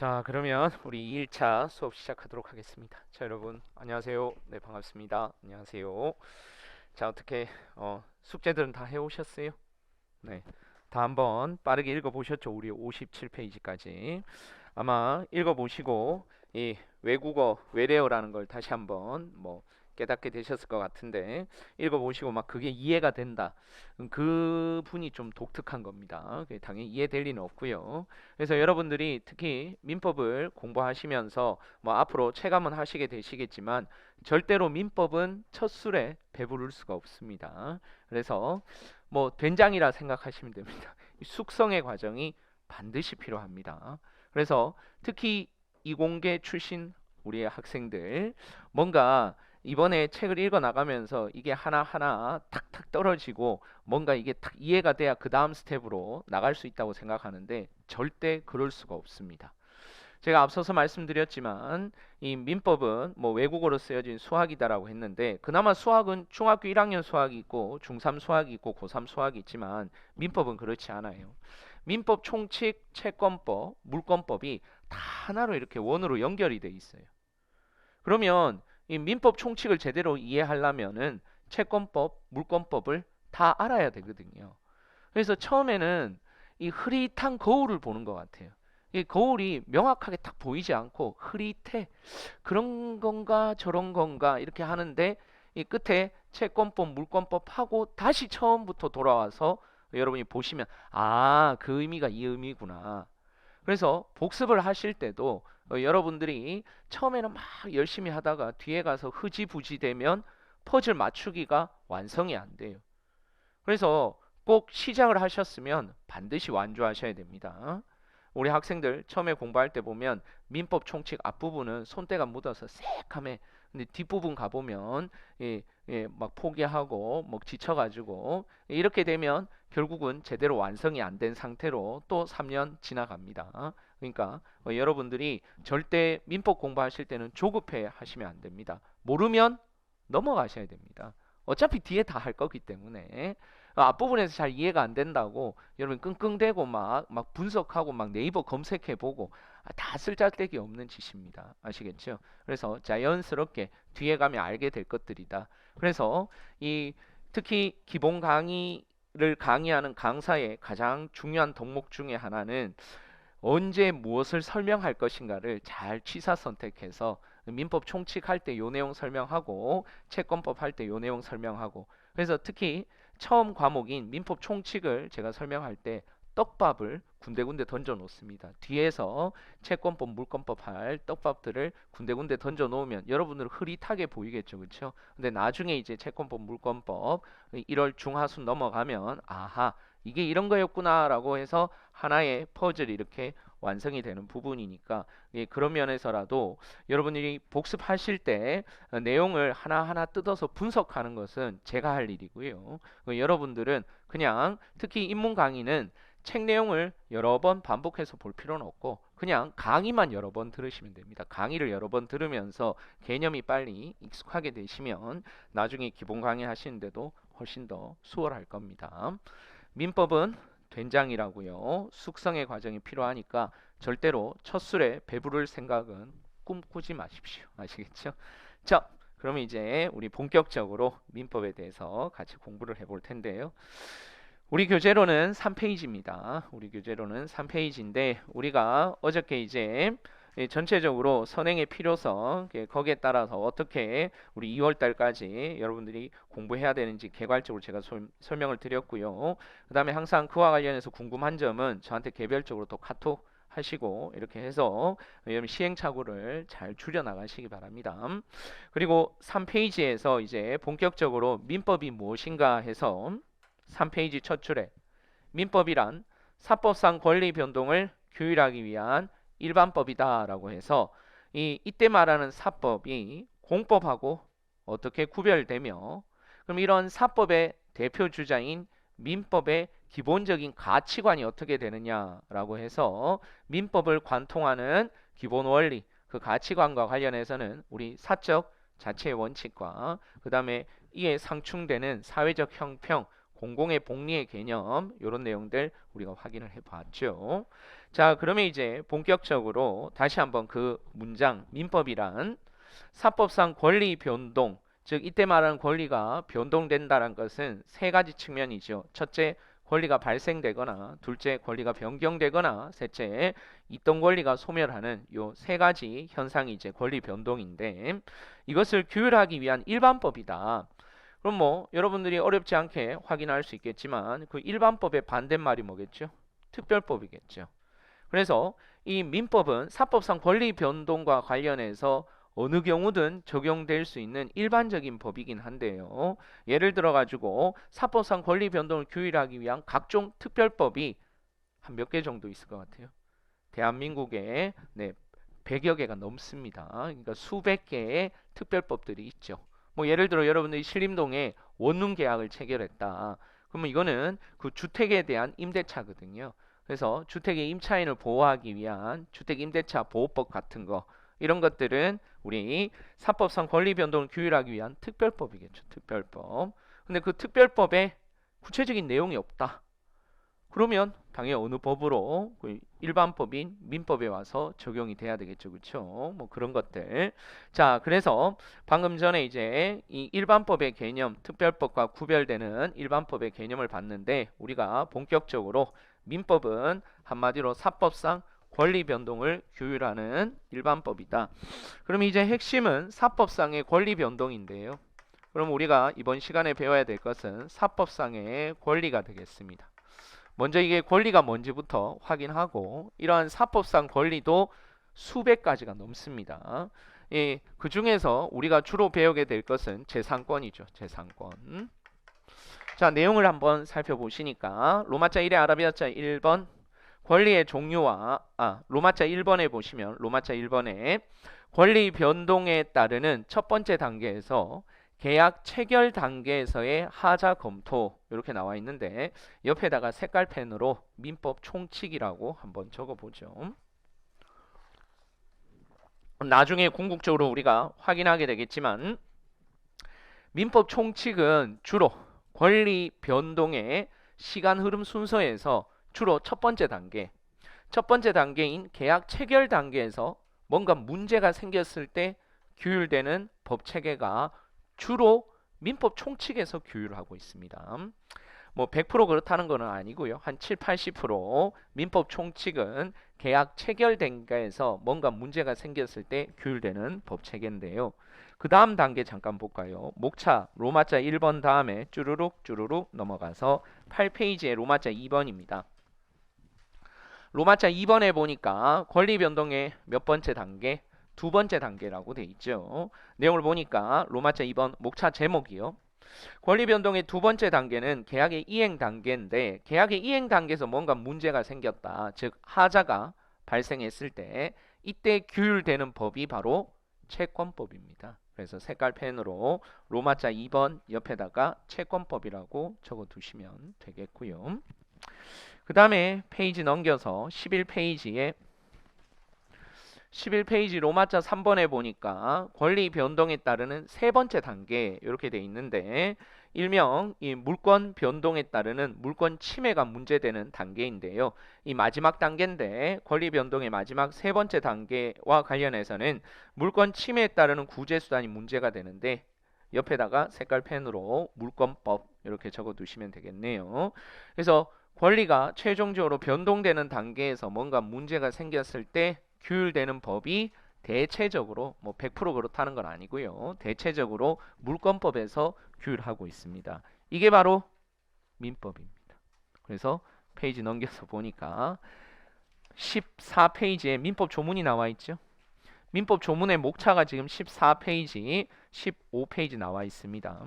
자, 그러면 우리 1차 수업 시작하도록 하겠습니다. 자, 여러분 안녕하세요. 네, 반갑습니다. 안녕하세요. 자, 어떻게 숙제들은 다 해오셨어요? 네, 다 한번 빠르게 읽어보셨죠? 우리 57페이지까지 아마 읽어보시고 이 외국어 외래어라는 걸 다시 한번 깨닫게 되셨을 것 같은데, 읽어보시고 막 그게 이해가 된다, 그 분이 좀 독특한 겁니다. 그게 당연히 이해될 리는 없고요. 그래서 여러분들이 특히 민법을 공부하시면서 앞으로 체감은 하시게 되시겠지만, 절대로 민법은 첫 술에 배부를 수가 없습니다. 그래서 된장이라 생각하시면 됩니다. 숙성의 과정이 반드시 필요합니다. 그래서 특히 이공계 출신 우리의 학생들, 뭔가 이번에 책을 읽어 나가면서 이게 하나하나 탁탁 떨어지고 뭔가 이게 탁 이해가 돼야 그 다음 스텝으로 나갈 수 있다고 생각하는데, 절대 그럴 수가 없습니다. 제가 앞서서 말씀드렸지만 이 민법은 외국어로 쓰여진 수학이다라고 했는데, 그나마 수학은 중학교 1학년 수학이 있고 중3 수학이 있고 고3 수학이 있지만, 민법은 그렇지 않아요. 민법, 총칙, 채권법, 물권법이 다 하나로 이렇게 원으로 연결이 돼 있어요. 그러면 이 민법 총칙을 제대로 이해하려면은 채권법, 물권법을 다 알아야 되거든요. 그래서 처음에는 이 흐릿한 거울을 보는 것 같아요. 이 거울이 명확하게 딱 보이지 않고 흐릿해. 그런 건가 저런 건가 이렇게 하는데, 이 끝에 채권법, 물권법 하고 다시 처음부터 돌아와서 여러분이 보시면, 아, 그 의미가 이 의미구나. 그래서 복습을 하실 때도 여러분들이 처음에는 막 열심히 하다가 뒤에 가서 흐지부지 되면 퍼즐 맞추기가 완성이 안 돼요. 그래서 꼭 시작을 하셨으면 반드시 완주하셔야 됩니다. 우리 학생들 처음에 공부할 때 보면 민법 총칙 앞부분은 손때가 묻어서 새카매. 근데 뒷부분 가보면 막 포기하고 지쳐가지고, 이렇게 되면 결국은 제대로 완성이 안 된 상태로 또 3년 지나갑니다. 그러니까 여러분들이 절대 민법 공부하실 때는 조급해 하시면 안 됩니다. 모르면 넘어가셔야 됩니다. 어차피 뒤에 다 할 거기 때문에. 앞부분에서 잘 이해가 안 된다고 여러분 끙끙대고 막 분석하고 막 네이버 검색해보고, 다 쓸데기 없는 짓입니다. 아시겠죠? 그래서 자연스럽게 뒤에 가면 알게 될 것들이다. 그래서 이 특히 기본 강의를 강의하는 강사의 가장 중요한 덕목 중에 하나는 언제 무엇을 설명할 것인가를 잘 취사 선택해서, 민법 총칙 할 때 요 내용 설명하고 채권법 할 때 요 내용 설명하고. 그래서 특히 처음 과목인 민법 총칙을 제가 설명할 때 떡밥을 군데군데 던져 놓습니다. 뒤에서 채권법, 물권법 할 떡밥들을 군데군데 던져 놓으면 여러분들 흐릿하게 보이겠죠, 그렇죠? 근데 나중에 이제 채권법, 물권법 1월 중하순 넘어가면, 아하, 이게 이런 거였구나라고 해서 하나의 퍼즐이 이렇게 완성이 되는 부분이니까, 그런 면에서라도 여러분들이 복습하실 때 내용을 하나하나 뜯어서 분석하는 것은 제가 할 일이고요. 여러분들은 그냥, 특히 인문 강의는 책 내용을 여러 번 반복해서 볼 필요는 없고 그냥 강의만 여러 번 들으시면 됩니다. 강의를 여러 번 들으면서 개념이 빨리 익숙하게 되시면 나중에 기본 강의 하시는데도 훨씬 더 수월할 겁니다. 민법은 된장이라고요. 숙성의 과정이 필요하니까 절대로 첫 술에 배부를 생각은 꿈꾸지 마십시오. 아시겠죠? 자, 그러면 이제 우리 본격적으로 민법에 대해서 같이 공부를 해볼 텐데요. 우리 교재로는 3페이지입니다. 우리 교재로는 3페이지인데, 우리가 어저께 이제 전체적으로 선행의 필요성, 거기에 따라서 어떻게 우리 2월 달까지 여러분들이 공부해야 되는지 개괄적으로 제가 설명을 드렸고요. 그 다음에 항상 그와 관련해서 궁금한 점은 저한테 개별적으로 또 카톡 하시고, 이렇게 해서 여러분 시행착오를 잘 줄여 나가시기 바랍니다. 그리고 3페이지에서 이제 본격적으로 민법이 무엇인가 해서 3페이지 첫 줄에, 민법이란 사법상 권리 변동을 규율하기 위한 일반법이다라고 해서, 이때 말하는 사법이 공법하고 어떻게 구별되며, 그럼 이런 사법의 대표 주자인 민법의 기본적인 가치관이 어떻게 되느냐라고 해서, 민법을 관통하는 기본 원리, 그 가치관과 관련해서는 우리 사적 자체의 원칙과 그 다음에 이에 상충되는 사회적 형평, 공공의 복리의 개념 이런 내용들 우리가 확인을 해봤죠. 자, 그러면 이제 본격적으로 다시 한번 그 문장 민법이란 사법상 권리 변동, 즉 이때 말하는 권리가 변동된다는 것은 세 가지 측면이죠. 첫째, 권리가 발생되거나, 둘째, 권리가 변경되거나, 셋째, 있던 권리가 소멸하는 요 세 가지 현상이 이제 권리 변동인데, 이것을 규율하기 위한 일반법이다. 그럼 뭐 여러분들이 어렵지 않게 확인할 수 있겠지만 그 일반법의 반대말이 뭐겠죠? 특별법이겠죠. 그래서 이 민법은 사법상 권리 변동과 관련해서 어느 경우든 적용될 수 있는 일반적인 법이긴 한데요. 예를 들어 가지고 사법상 권리 변동을 규율하기 위한 각종 특별법이 한 몇 개 정도 있을 것 같아요. 대한민국에 100여 개가 넘습니다. 그러니까 수백 개의 특별법들이 있죠. 뭐 예를 들어 여러분들이 신림동에 원룸 계약을 체결했다. 그러면 이거는 그 주택에 대한 임대차거든요. 그래서 주택의 임차인을 보호하기 위한 주택임대차 보호법 같은 거, 이런 것들은 우리 사법상 권리 변동을 규율하기 위한 특별법이겠죠. 특별법. 근데 그 특별법에 구체적인 내용이 없다. 그러면 당연히 어느 법으로 그 일반법인 민법에 와서 적용이 돼야 되겠죠. 그렇죠? 뭐 그런 것들. 자, 그래서 방금 전에 이제 이 일반법의 개념, 특별법과 구별되는 일반법의 개념을 봤는데, 우리가 본격적으로 민법은 한마디로 사법상 권리 변동을 규율하는 일반법이다. 그럼 이제 핵심은 사법상의 권리 변동인데요. 그럼 우리가 이번 시간에 배워야 될 것은 사법상의 권리가 되겠습니다. 먼저 이게 권리가 뭔지부터 확인하고, 이러한 사법상 권리도 수백 가지가 넘습니다. 그 중에서 우리가 주로 배우게 될 것은 재산권이죠. 재산권. 자, 내용을 한번 살펴보시니까 로마자 1의 아라비아자 1번 권리의 종류와 로마자 1번에 보시면 로마자 1번에 권리 변동에 따르는 첫 번째 단계에서 계약 체결 단계에서의 하자 검토 이렇게 나와 있는데, 옆에다가 색깔펜으로 민법 총칙이라고 한번 적어보죠. 나중에 궁극적으로 우리가 확인하게 되겠지만 민법 총칙은 주로 권리 변동의 시간 흐름 순서에서 주로 첫 번째 단계인 계약 체결 단계에서 뭔가 문제가 생겼을 때 규율되는 법 체계가 주로 민법 총칙에서 규율하고 있습니다. 뭐 100% 그렇다는 것은 아니고요. 한 7, 80% 민법 총칙은 계약 체결 단계에서 뭔가 문제가 생겼을 때 규율되는 법 체계인데요. 그 다음 단계 잠깐 볼까요? 목차 로마자 1번 다음에 쭈루룩 넘어가서 8페이지에 로마자 2번입니다. 로마자 2번에 보니까 권리 변동의 몇 번째 단계? 두 번째 단계라고 돼 있죠. 내용을 보니까 로마자 2번 목차 제목이요. 권리 변동의 두 번째 단계는 계약의 이행 단계인데, 계약의 이행 단계에서 뭔가 문제가 생겼다. 즉 하자가 발생했을 때 이때 규율되는 법이 바로 채권법입니다. 그래서 색깔펜으로 로마자 2번 옆에다가 채권법이라고 적어 두시면 되겠고요. 그 다음에 페이지 넘겨서 11페이지 로마자 3번에 보니까 권리 변동에 따르는 세 번째 단계 이렇게 돼 있는데, 일명 이 물권 변동에 따르는 물권 침해가 문제되는 단계인데요. 이 마지막 단계인데 권리 변동의 마지막 세 번째 단계와 관련해서는 물권 침해에 따르는 구제 수단이 문제가 되는데, 옆에다가 색깔펜으로 물권법 이렇게 적어 두시면 되겠네요. 그래서 권리가 최종적으로 변동되는 단계에서 뭔가 문제가 생겼을 때 규율되는 법이 대체적으로 뭐 100% 그렇다는 건 아니고요. 대체적으로 물권법에서 규율하고 있습니다. 이게 바로 민법입니다. 그래서 페이지 넘겨서 보니까 14페이지에 민법 조문이 나와 있죠. 민법 조문의 목차가 지금 14페이지, 15페이지 나와 있습니다.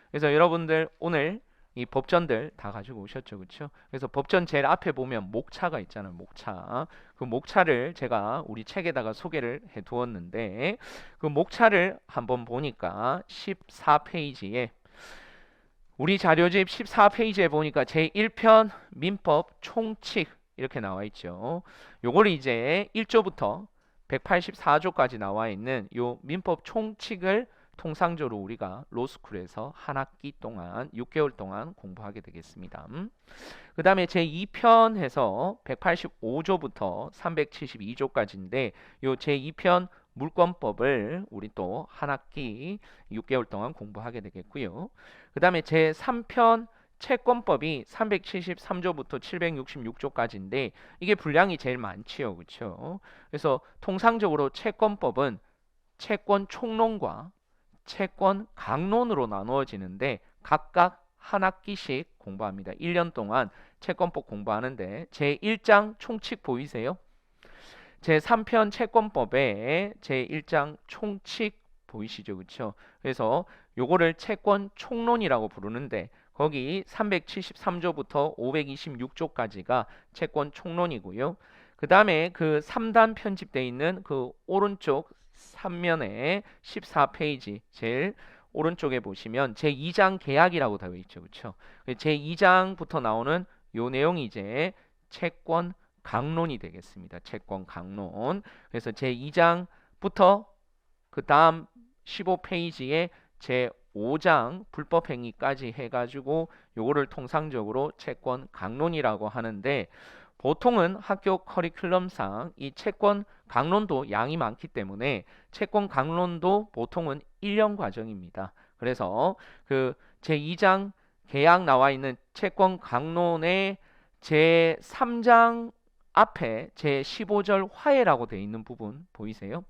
그래서 여러분들 오늘 이 법전들 다 가지고 오셨죠, 그렇죠? 그래서 법전 제일 앞에 보면 목차가 있잖아요, 목차. 그 목차를 제가 우리 책에다가 소개를 해두었는데, 그 목차를 한번 보니까 14페이지에 우리 자료집 14페이지에 보니까 제1편 민법 총칙 이렇게 나와 있죠. 요걸 이제 1조부터 184조까지 나와 있는 요 민법 총칙을 통상적으로 우리가 로스쿨에서 한 학기 동안 6개월 동안 공부하게 되겠습니다. 그 다음에 제2편에서 185조부터 372조까지인데 요 제2편 물권법을 우리 또 한 학기 6개월 동안 공부하게 되겠고요. 그 다음에 제3편 채권법이 373조부터 766조까지인데 이게 분량이 제일 많지요. 그렇죠? 그래서 통상적으로 채권법은 채권 총론과 채권 강론으로 나누어지는데 각각 한 학기씩 공부합니다. 1년 동안 채권법 공부하는데 제1장 총칙 보이세요? 제3편 채권법에 제1장 총칙 보이시죠? 그렇죠? 그래서 요거를 채권 총론이라고 부르는데 거기 373조부터 526조까지가 채권 총론이고요. 그 다음에 그 3단 편집되어 있는 그 오른쪽 3면에 14페이지 제일 오른쪽에 보시면 제2장 계약이라고 되어 있죠. 그렇죠? 제2장부터 나오는 요 내용이 이제 채권 강론이 되겠습니다. 채권 강론. 그래서 제2장부터 그 다음 15페이지에 제5장 불법행위까지 해가지고 요거를 통상적으로 채권 강론이라고 하는데 보통은 학교 커리큘럼상 이 채권 강론도 양이 많기 때문에 채권 강론도 보통은 1년 과정입니다. 그래서 그 제2장 계약 나와 있는 채권 강론의 제3장 앞에 제15절 화해라고 되어 있는 부분 보이세요?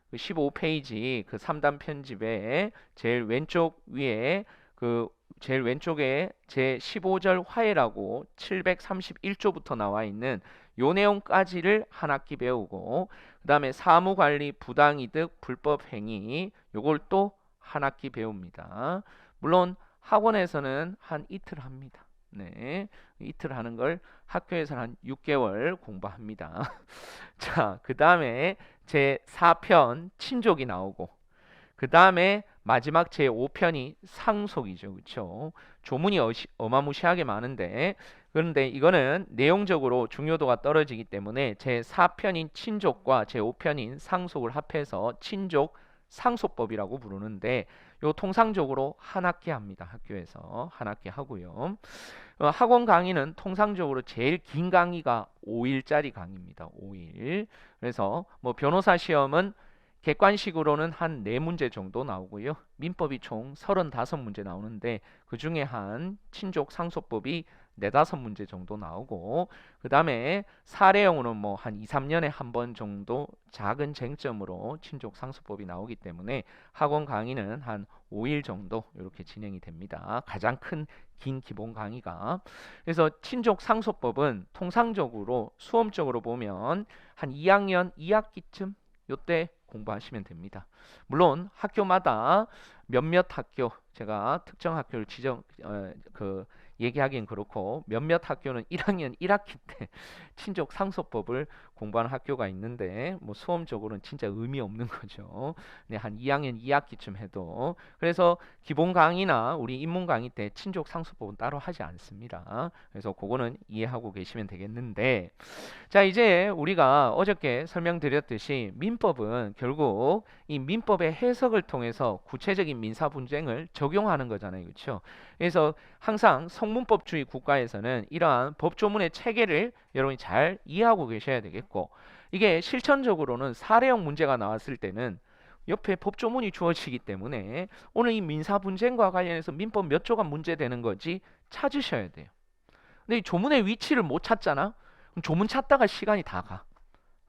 그 15페이지 그 3단 편집에 제일 왼쪽 위에 그 제일 왼쪽에 제15절 화해라고 731조부터 나와 있는 요 내용까지를 한 학기 배우고 그 다음에 사무관리 부당이득 불법행위 요걸 또 한 학기 배웁니다. 물론 학원에서는 한 이틀 합니다. 네, 이틀 하는 걸 학교에서는 한 6개월 공부합니다. 자, 그 다음에 제4편 친족이 나오고 그 다음에 마지막 제5편이 상속이죠. 그렇죠? 조문이 어마무시하게 많은데 그런데 이거는 내용적으로 중요도가 떨어지기 때문에 제4편인 친족과 제5편인 상속을 합해서 친족 상속법이라고 부르는데 요 통상적으로 한 학기 합니다. 학교에서 한 학기 하고요. 학원 강의는 통상적으로 제일 긴 강의가 5일짜리 강의입니다. 5일. 그래서 뭐 변호사 시험은 객관식으로는 한 4문제 정도 나오고요. 민법이 총 35문제 나오는데 그 중에 한 친족 상속법이 4, 5문제 정도 나오고 그 다음에 사례형으로는 뭐 한 2, 3년에 한 번 정도 작은 쟁점으로 친족 상속법이 나오기 때문에 학원 강의는 한 5일 정도 이렇게 진행이 됩니다. 가장 큰 긴 기본 강의가. 그래서 친족 상속법은 통상적으로 수험적으로 보면 한 2학년 2학기쯤 요때 공부하시면 됩니다. 물론 학교마다 몇몇 학교 제가 특정 학교를 얘기하기는 그렇고 몇몇 학교는 1학년 1학기 때 친족 상속법을 공부하는 학교가 있는데 뭐 수험적으로는 진짜 의미 없는 거죠. 네, 한 2학년 2학기쯤 해도. 그래서 기본 강의나 우리 입문 강의 때 친족 상속법은 따로 하지 않습니다. 그래서 그거는 이해하고 계시면 되겠는데 자, 이제 우리가 어저께 설명드렸듯이 민법은 결국 이 민법의 해석을 통해서 구체적인 민사 분쟁을 적용하는 거잖아요. 그렇죠? 그래서 항상 성문법주의 국가에서는 이러한 법조문의 체계를 여러분이 잘 이해하고 계셔야 되겠고 이게 실천적으로는 사례형 문제가 나왔을 때는 옆에 법조문이 주어지기 때문에 오늘 이 민사 분쟁과 관련해서 민법 몇 조가 문제되는 거지 찾으셔야 돼요. 근데 이 조문의 위치를 못 찾잖아? 그럼 조문 찾다가 시간이 다 가.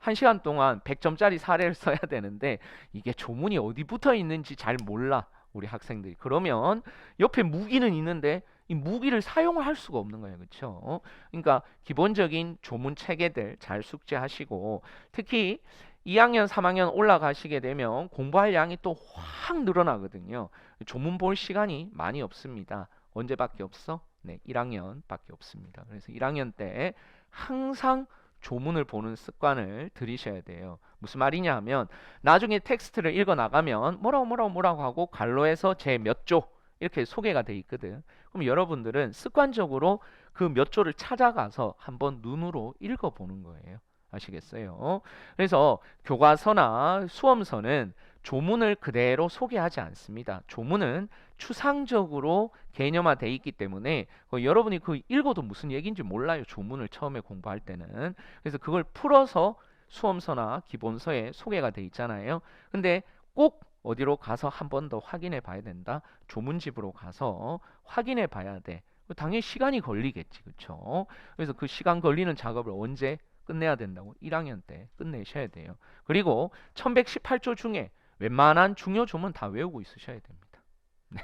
1시간 동안 100점짜리 사례를 써야 되는데 이게 조문이 어디 붙어 있는지 잘 몰라. 우리 학생들이. 그러면 옆에 무기는 있는데 이 무기를 사용을 할 수가 없는 거예요. 그렇죠? 그러니까 기본적인 조문 체계들 잘 숙지하시고 특히 2학년, 3학년 올라가시게 되면 공부할 양이 또 확 늘어나거든요. 조문 볼 시간이 많이 없습니다. 언제밖에 없어? 네, 1학년밖에 없습니다. 그래서 1학년 때 항상 조문을 보는 습관을 들이셔야 돼요. 무슨 말이냐 하면 나중에 텍스트를 읽어 나가면 뭐라고 하고 갈로에서 제 몇 조 이렇게 소개가 돼 있거든. 그럼 여러분들은 습관적으로 그 몇 조를 찾아가서 한번 눈으로 읽어 보는 거예요. 아시겠어요? 그래서 교과서나 수험서는 조문을 그대로 소개하지 않습니다. 조문은 추상적으로 개념화되어 있기 때문에 여러분이 그 읽어도 무슨 얘기인지 몰라요. 조문을 처음에 공부할 때는. 그래서 그걸 풀어서 수험서나 기본서에 소개가 돼 있잖아요. 근데 꼭 어디로 가서 한 번 더 확인해 봐야 된다. 조문집으로 가서 확인해 봐야 돼. 당연히 시간이 걸리겠지. 그렇죠? 그래서 그 시간 걸리는 작업을 언제 끝내야 된다고? 1학년 때 끝내셔야 돼요. 그리고 1118조 중에 웬만한 중요 조문 다 외우고 있으셔야 됩니다. 네.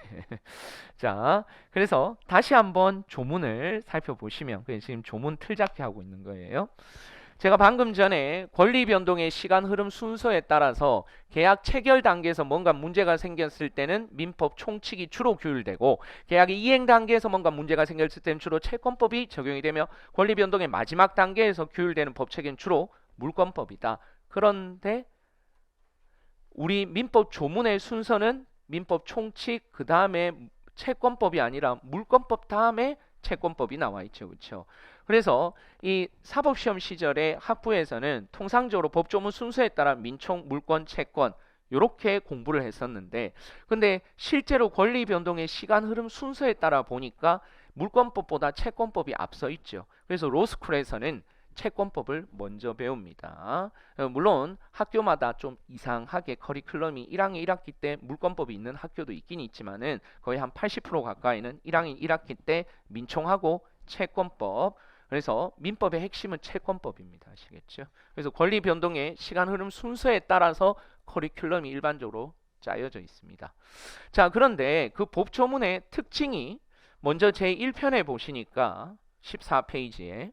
자, 그래서 다시 한번 조문을 살펴보시면 지금 조문 틀잡기 하고 있는 거예요. 제가 방금 전에 권리 변동의 시간 흐름 순서에 따라서 계약 체결 단계에서 뭔가 문제가 생겼을 때는 민법 총칙이 주로 규율되고 계약의 이행 단계에서 뭔가 문제가 생겼을 때는 주로 채권법이 적용이 되며 권리 변동의 마지막 단계에서 규율되는 법체계는 주로 물권법이다. 그런데 우리 민법 조문의 순서는 민법 총칙 그 다음에 채권법이 아니라 물권법 다음에 채권법이 나와 있죠. 그렇죠? 그래서 이 사법시험 시절에 학부에서는 통상적으로 법조문 순서에 따라 민총, 물권, 채권 이렇게 공부를 했었는데 근데 실제로 권리 변동의 시간 흐름 순서에 따라 보니까 물권법보다 채권법이 앞서 있죠. 그래서 로스쿨에서는 채권법을 먼저 배웁니다. 물론 학교마다 좀 이상하게 커리큘럼이 1학년 1학기 때 물권법이 있는 학교도 있긴 있지만은 거의 한 80% 가까이는 1학년 1학기 때 민총하고 채권법. 그래서 민법의 핵심은 채권법입니다. 아시겠죠? 그래서 권리 변동의 시간 흐름 순서에 따라서 커리큘럼이 일반적으로 짜여져 있습니다. 자, 그런데 그 법조문의 특징이 먼저 제1편에 보시니까 14페이지에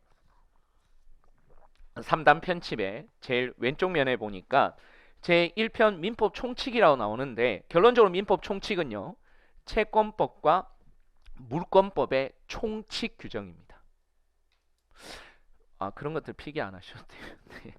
3단 편집의 제일 왼쪽 면에 보니까 제1편 민법 총칙이라고 나오는데 결론적으로 민법 총칙은요. 채권법과 물권법의 총칙 규정입니다. 아, 그런 것들 필기 안 하셔도 돼요.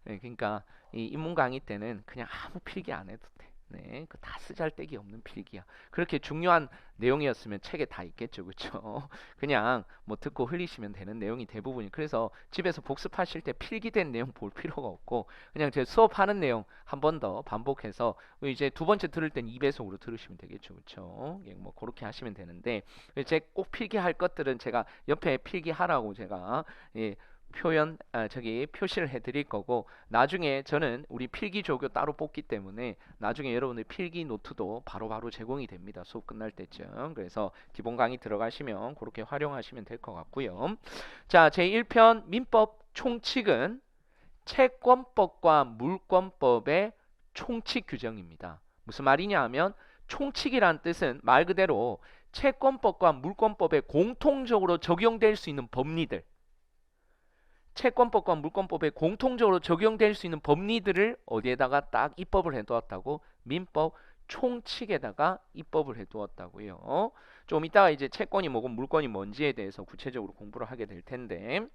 네, 그러니까 이 인문 강의 때는 그냥 아무 필기 안 해도 돼. 네, 그 다 쓰잘데기 없는 필기야. 그렇게 중요한 내용이었으면 책에 다 있겠죠, 그렇죠? 그냥 뭐 듣고 흘리시면 되는 내용이 대부분이. 그래서 집에서 복습하실 때 필기된 내용 볼 필요가 없고 그냥 제 수업하는 내용 한 번 더 반복해서 이제 두 번째 들을 땐 2배속으로 들으시면 되겠죠, 그렇죠? 뭐 그렇게 하시면 되는데 제 꼭 필기할 것들은 제가 옆에 필기하라고 제가 표시를 해드릴 거고 나중에 저는 우리 필기 조교 따로 뽑기 때문에 나중에 여러분들 필기 노트도 바로바로 제공이 됩니다. 수업 끝날 때쯤. 그래서 기본 강의 들어가시면 그렇게 활용하시면 될 것 같고요. 자, 제1편 민법 총칙은 채권법과 물권법의 총칙 규정입니다. 무슨 말이냐 하면 총칙이란 뜻은 말 그대로 채권법과 물권법에 공통적으로 적용될 수 있는 법리들 채권법과 물권법에 공통적으로 적용될 수 있는 법리들을 어디에다가 딱 입법을 해두었다고? 민법 총칙에다가 입법을 해두었다고요. 좀 이따가 이제 채권이 뭐고 물권이 뭔지에 대해서 구체적으로 공부를 하게 될 텐데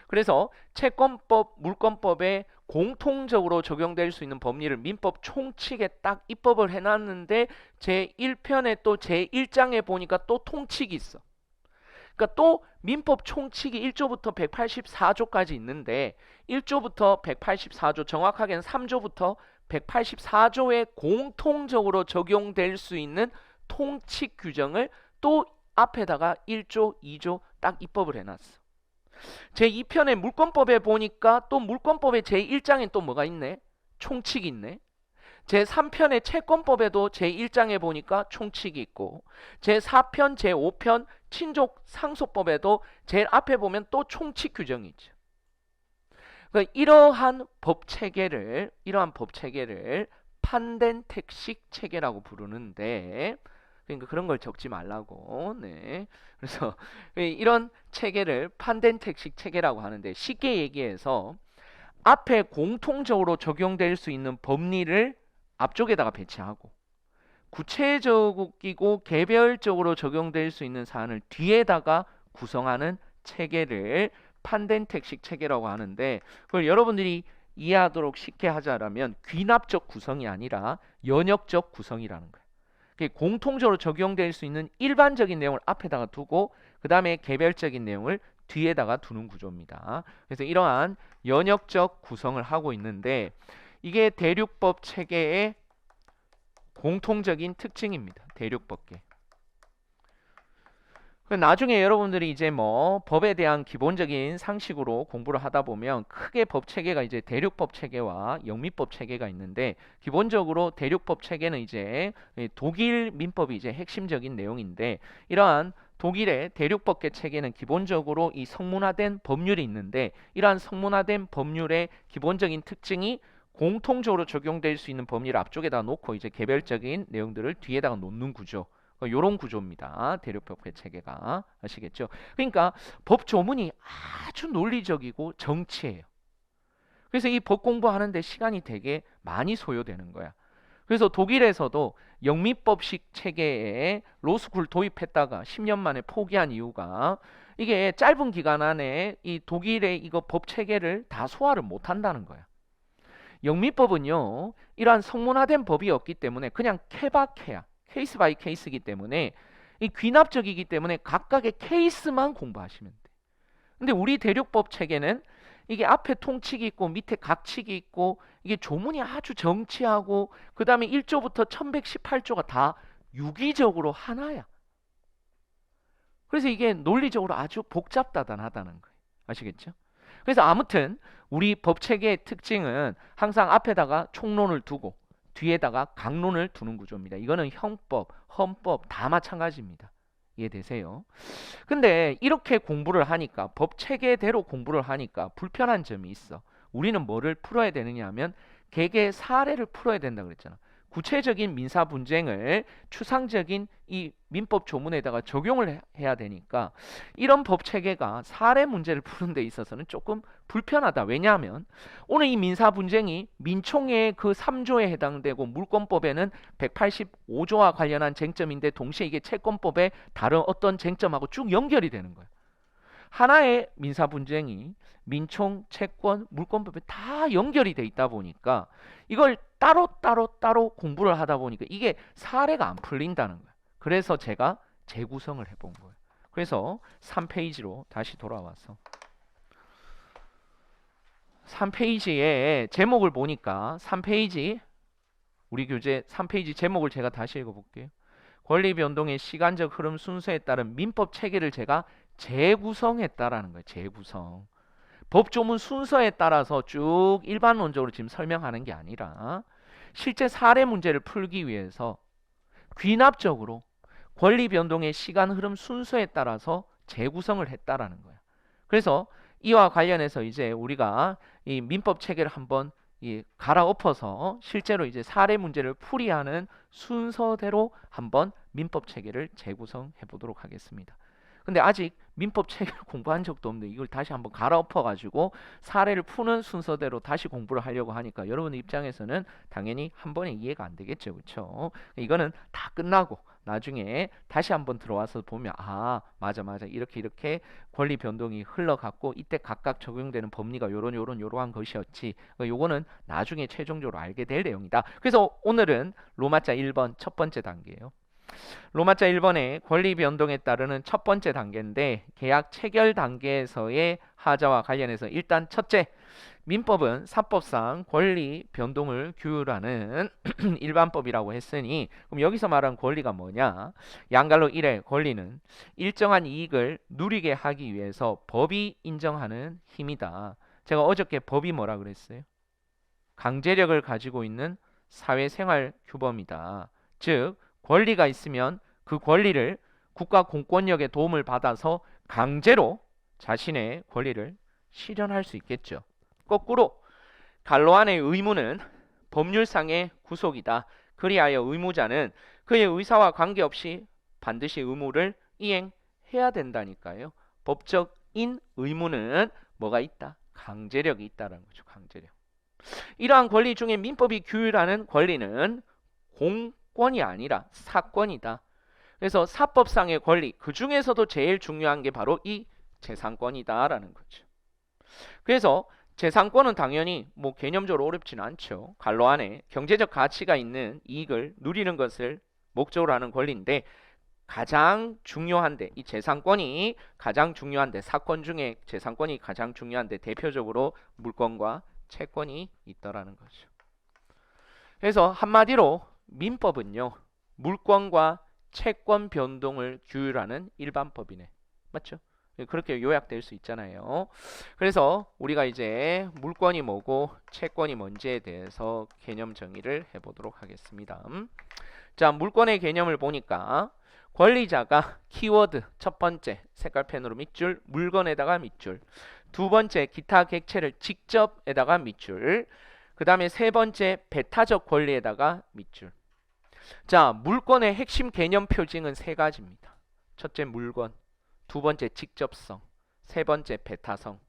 그래서 채권법, 물권법에 공통적으로 적용될 수 있는 법리를 민법 총칙에 딱 입법을 해놨는데 제1편에 또 제1장에 보니까 또 통칙이 있어. 그러니까 또 민법 총칙이 1조부터 184조까지 있는데 1조부터 184조 정확하게는 3조부터 184조에 공통적으로 적용될 수 있는 통칙 규정을 또 앞에다가 1조, 2조 딱 입법을 해놨어. 제2편의 물권법에 보니까 또 물권법의 제1장엔 또 뭐가 있네? 총칙이 있네. 제3편의 채권법에도 제1장에 보니까 총칙이 있고 제4편, 제5편 친족 상속법에도 제일 앞에 보면 또 총칙 규정이 있죠. 그러니까 이러한 법 체계를 판덴텍식 체계라고 부르는데 그러니까 그런 걸 적지 말라고. 네. 그래서 이런 체계를 판덴텍식 체계라고 하는데 쉽게 얘기해서 앞에 공통적으로 적용될 수 있는 법리를 앞쪽에다가 배치하고 구체적이고 개별적으로 적용될 수 있는 사안을 뒤에다가 구성하는 체계를 판덴텍식 체계라고 하는데 그걸 여러분들이 이해하도록 쉽게 하자면 귀납적 구성이 아니라 연역적 구성이라는 거예요. 공통적으로 적용될 수 있는 일반적인 내용을 앞에다가 두고 그 다음에 개별적인 내용을 뒤에다가 두는 구조입니다. 그래서 이러한 연역적 구성을 하고 있는데 이게 대륙법 체계의 공통적인 특징입니다. 대륙법계. 나중에 여러분들이 이제 뭐 법에 대한 기본적인 상식으로 공부를 하다 보면 크게 법 체계가 이제 대륙법 체계와 영미법 체계가 있는데, 기본적으로 대륙법 체계는 이제 독일 민법이 이제 핵심적인 내용인데, 이러한 독일의 대륙법계 체계는 기본적으로 이 성문화된 법률이 있는데, 이러한 성문화된 법률의 기본적인 특징이 공통적으로 적용될 수 있는 법률을 앞쪽에다 놓고 이제 개별적인 내용들을 뒤에다가 놓는 구조. 요런 구조입니다. 대륙법계 체계가. 아시겠죠? 그러니까 법 조문이 아주 논리적이고 정치예요. 그래서 이 법 공부하는데 시간이 되게 많이 소요되는 거야. 그래서 독일에서도 영미법식 체계에 로스쿨 도입했다가 10년 만에 포기한 이유가, 이게 짧은 기간 안에 이 독일의 이거 법 체계를 다 소화를 못 한다는 거야. 영미법은요, 이러한 성문화된 법이었기 때문에 그냥 케바케야. 케이스 바이 케이스이기 때문에, 이 귀납적이기 때문에 각각의 케이스만 공부하시면 돼. 근데 우리 대륙법 체계는 이게 앞에 통칙이 있고 밑에 각칙이 있고, 이게 조문이 아주 정치하고, 그 다음에 1조부터 1118조가 다 유기적으로 하나야. 그래서 이게 논리적으로 아주 복잡다단하다는 거예요. 아시겠죠? 그래서 아무튼 우리 법 체계의 특징은 항상 앞에다가 총론을 두고 뒤에다가 강론을 두는 구조입니다. 이거는 형법, 헌법 다 마찬가지입니다. 이해되세요? 근데 이렇게 공부를 하니까, 법 체계대로 공부를 하니까 불편한 점이 있어. 우리는 뭐를 풀어야 되느냐 하면 개개 사례를 풀어야 된다 그랬잖아. 구체적인 민사 분쟁을 추상적인 이 민법 조문에다가 적용을 해야 되니까, 이런 법 체계가 사례 문제를 푸는 데 있어서는 조금 불편하다. 왜냐하면 오늘 이 민사 분쟁이 민총의 그 3조에 해당되고, 물권법에는 185조와 관련한 쟁점인데, 동시에 이게 채권법의 다른 어떤 쟁점하고 쭉 연결이 되는 거예요. 하나의 민사 분쟁이 민총, 채권, 물권법에 다 연결이 돼 있다 보니까 이걸 따로 공부를 하다 보니까 이게 사례가 안 풀린다는 거예요. 그래서 제가 재구성을 해본 거예요. 그래서 3페이지로 다시 돌아와서 3페이지에 제목을 보니까, 3페이지 우리 교재 3페이지 제목을 제가 다시 읽어볼게요. 권리 변동의 시간적 흐름 순서에 따른 민법 체계를 제가 재구성했다라는 거예요. 재구성. 법조문 순서에 따라서 쭉 일반론적으로 지금 설명하는 게 아니라, 실제 사례 문제를 풀기 위해서 귀납적으로 권리 변동의 시간 흐름 순서에 따라서 재구성을 했다라는 거예요. 그래서 이와 관련해서 이제 우리가 이 민법 체계를 한번 갈아엎어서 실제로 이제 사례 문제를 풀이하는 순서대로 한번 민법 체계를 재구성해 보도록 하겠습니다. 근데 아직 민법 체계를 공부한 적도 없는데 이걸 다시 한번 갈아엎어 가지고 사례를 푸는 순서대로 다시 공부를 하려고 하니까 여러분 입장에서는 당연히 한 번에 이해가 안 되겠죠. 그렇죠? 이거는 다 끝나고 나중에 다시 한번 들어와서 보면, 아, 맞아 이렇게 권리 변동이 흘러갔고 이때 각각 적용되는 법리가 요러한 것이었지. 요거는 나중에 최종적으로 알게 될 내용이다. 그래서 오늘은 로마자 1번 첫 번째 단계예요. 로마자 1번의 권리 변동에 따르는 첫 번째 단계인데, 계약 체결 단계에서의 하자와 관련해서 일단 첫째, 민법은 사법상 권리 변동을 규율하는 일반법이라고 했으니, 그럼 여기서 말하는 권리가 뭐냐? 양갈로 1의 권리는 일정한 이익을 누리게 하기 위해서 법이 인정하는 힘이다. 제가 어저께 법이 뭐라 그랬어요? 강제력을 가지고 있는 사회생활 규범이다. 즉 권리가 있으면 그 권리를 국가 공권력의 도움을 받아서 강제로 자신의 권리를 실현할 수 있겠죠. 거꾸로 갈로 안의 의무는 법률상의 구속이다. 그리하여 의무자는 그의 의사와 관계없이 반드시 의무를 이행해야 된다니까요. 법적인 의무는 뭐가 있다? 강제력이 있다는 거죠. 강제력. 이러한 권리 중에 민법이 규율하는 권리는 공권이 아니라 사권이다. 그래서 사법상의 권리, 그 중에서도 제일 중요한 게 바로 이 재산권이다라는 거죠. 그래서 재산권은 당연히 뭐 개념적으로 어렵지는 않죠. 갈로 안에 경제적 가치가 있는 이익을 누리는 것을 목적으로 하는 권리인데, 가장 중요한데, 이 재산권이 가장 중요한데, 사권 중에 재산권이 가장 중요한데 대표적으로 물권과 채권이 있다라는 거죠. 그래서 한마디로 민법은요, 물권과 채권 변동을 규율하는 일반법이네. 맞죠? 그렇게 요약될 수 있잖아요. 그래서 우리가 이제 물권이 뭐고 채권이 뭔지에 대해서 개념 정의를 해보도록 하겠습니다. 자, 물권의 개념을 보니까 권리자가 키워드 첫 번째 색깔펜으로 밑줄, 물건에다가 밑줄, 두 번째 기타 객체를 직접에다가 밑줄, 그 다음에 세 번째 배타적 권리에다가 밑줄. 자, 물권의 핵심 개념 표징은 세 가지입니다. 첫째 물건, 두 번째 직접성, 세 번째 배타성.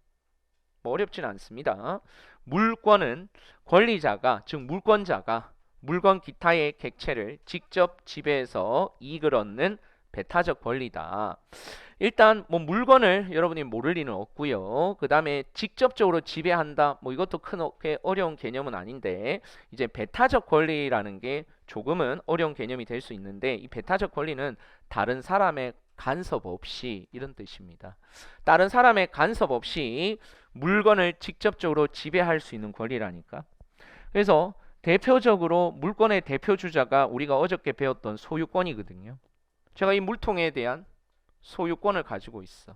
뭐 어렵진 않습니다. 물권은 권리자가, 즉 물권자가 물건 기타의 객체를 직접 지배해서 이익을 얻는 배타적 권리다. 일단 뭐 물건을 여러분이 모를 리는 없고요. 그 다음에 직접적으로 지배한다. 뭐 이것도 크게 어려운 개념은 아닌데, 이제 배타적 권리라는 게 조금은 어려운 개념이 될 수 있는데, 이 배타적 권리는 다른 사람의 간섭 없이, 이런 뜻입니다. 다른 사람의 간섭 없이 물건을 직접적으로 지배할 수 있는 권리라니까. 그래서 대표적으로 물권의 대표 주자가 우리가 어저께 배웠던 소유권이거든요. 제가 이 물통에 대한 소유권을 가지고 있어.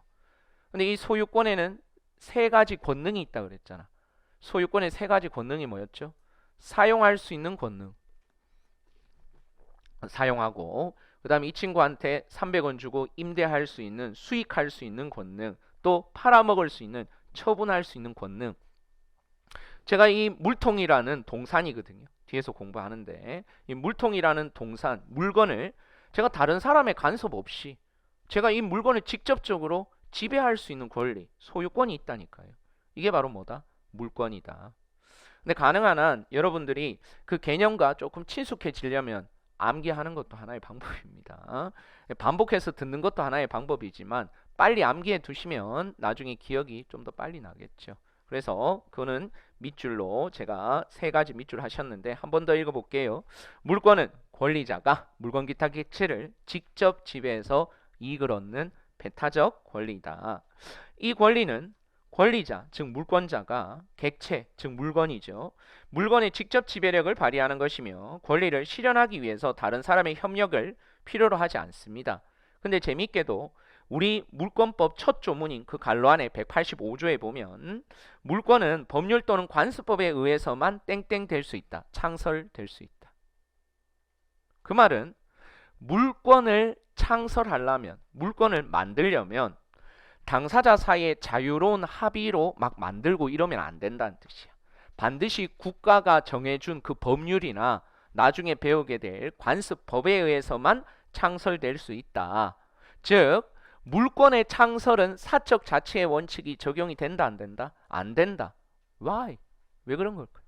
근데 이 소유권에는 세 가지 권능이 있다 그랬잖아. 소유권의 세 가지 권능이 뭐였죠? 사용할 수 있는 권능. 사용하고, 그 다음에 이 친구한테 300원 주고 임대할 수 있는, 수익할 수 있는 권능, 또 팔아먹을 수 있는, 처분할 수 있는 권능. 제가 이 물통이라는 동산이거든요. 뒤에서 공부하는데, 이 물통이라는 동산, 물건을 제가 다른 사람의 간섭 없이 제가 이 물건을 직접적으로 지배할 수 있는 권리, 소유권이 있다니까요. 이게 바로 뭐다? 물권이다. 근데 가능한 한 여러분들이 그 개념과 조금 친숙해지려면 암기하는 것도 하나의 방법입니다. 반복해서 듣는 것도 하나의 방법이지만 빨리 암기해 두시면 나중에 기억이 좀 더 빨리 나겠죠. 그래서 그거는 밑줄로 제가 세 가지 밑줄 하셨는데 한 번 더 읽어볼게요. 물권은 권리자가 물건 기타 객체를 직접 지배해서 이익을 얻는 배타적 권리이다. 이 권리는 권리자, 즉 물권자가 객체, 즉 물건이죠. 물건의 직접 지배력을 발휘하는 것이며 권리를 실현하기 위해서 다른 사람의 협력을 필요로 하지 않습니다. 근데 재밌게도 우리 물권법 첫 조문인 그 갈로 안에 185조에 보면 물권은 법률 또는 관습법에 의해서만 땡땡 될 수 있다. 창설될 수 있다. 그 말은 물권을 창설하려면, 물권을 만들려면 당사자 사이의 자유로운 합의로 막 만들고 이러면 안 된다는 뜻이야. 반드시 국가가 정해준 그 법률이나 나중에 배우게 될 관습법에 의해서만 창설될 수 있다. 즉 물권의 창설은 사적 자치의 원칙이 적용이 된다 안 된다? 안 된다. Why? 왜 그런 걸까요?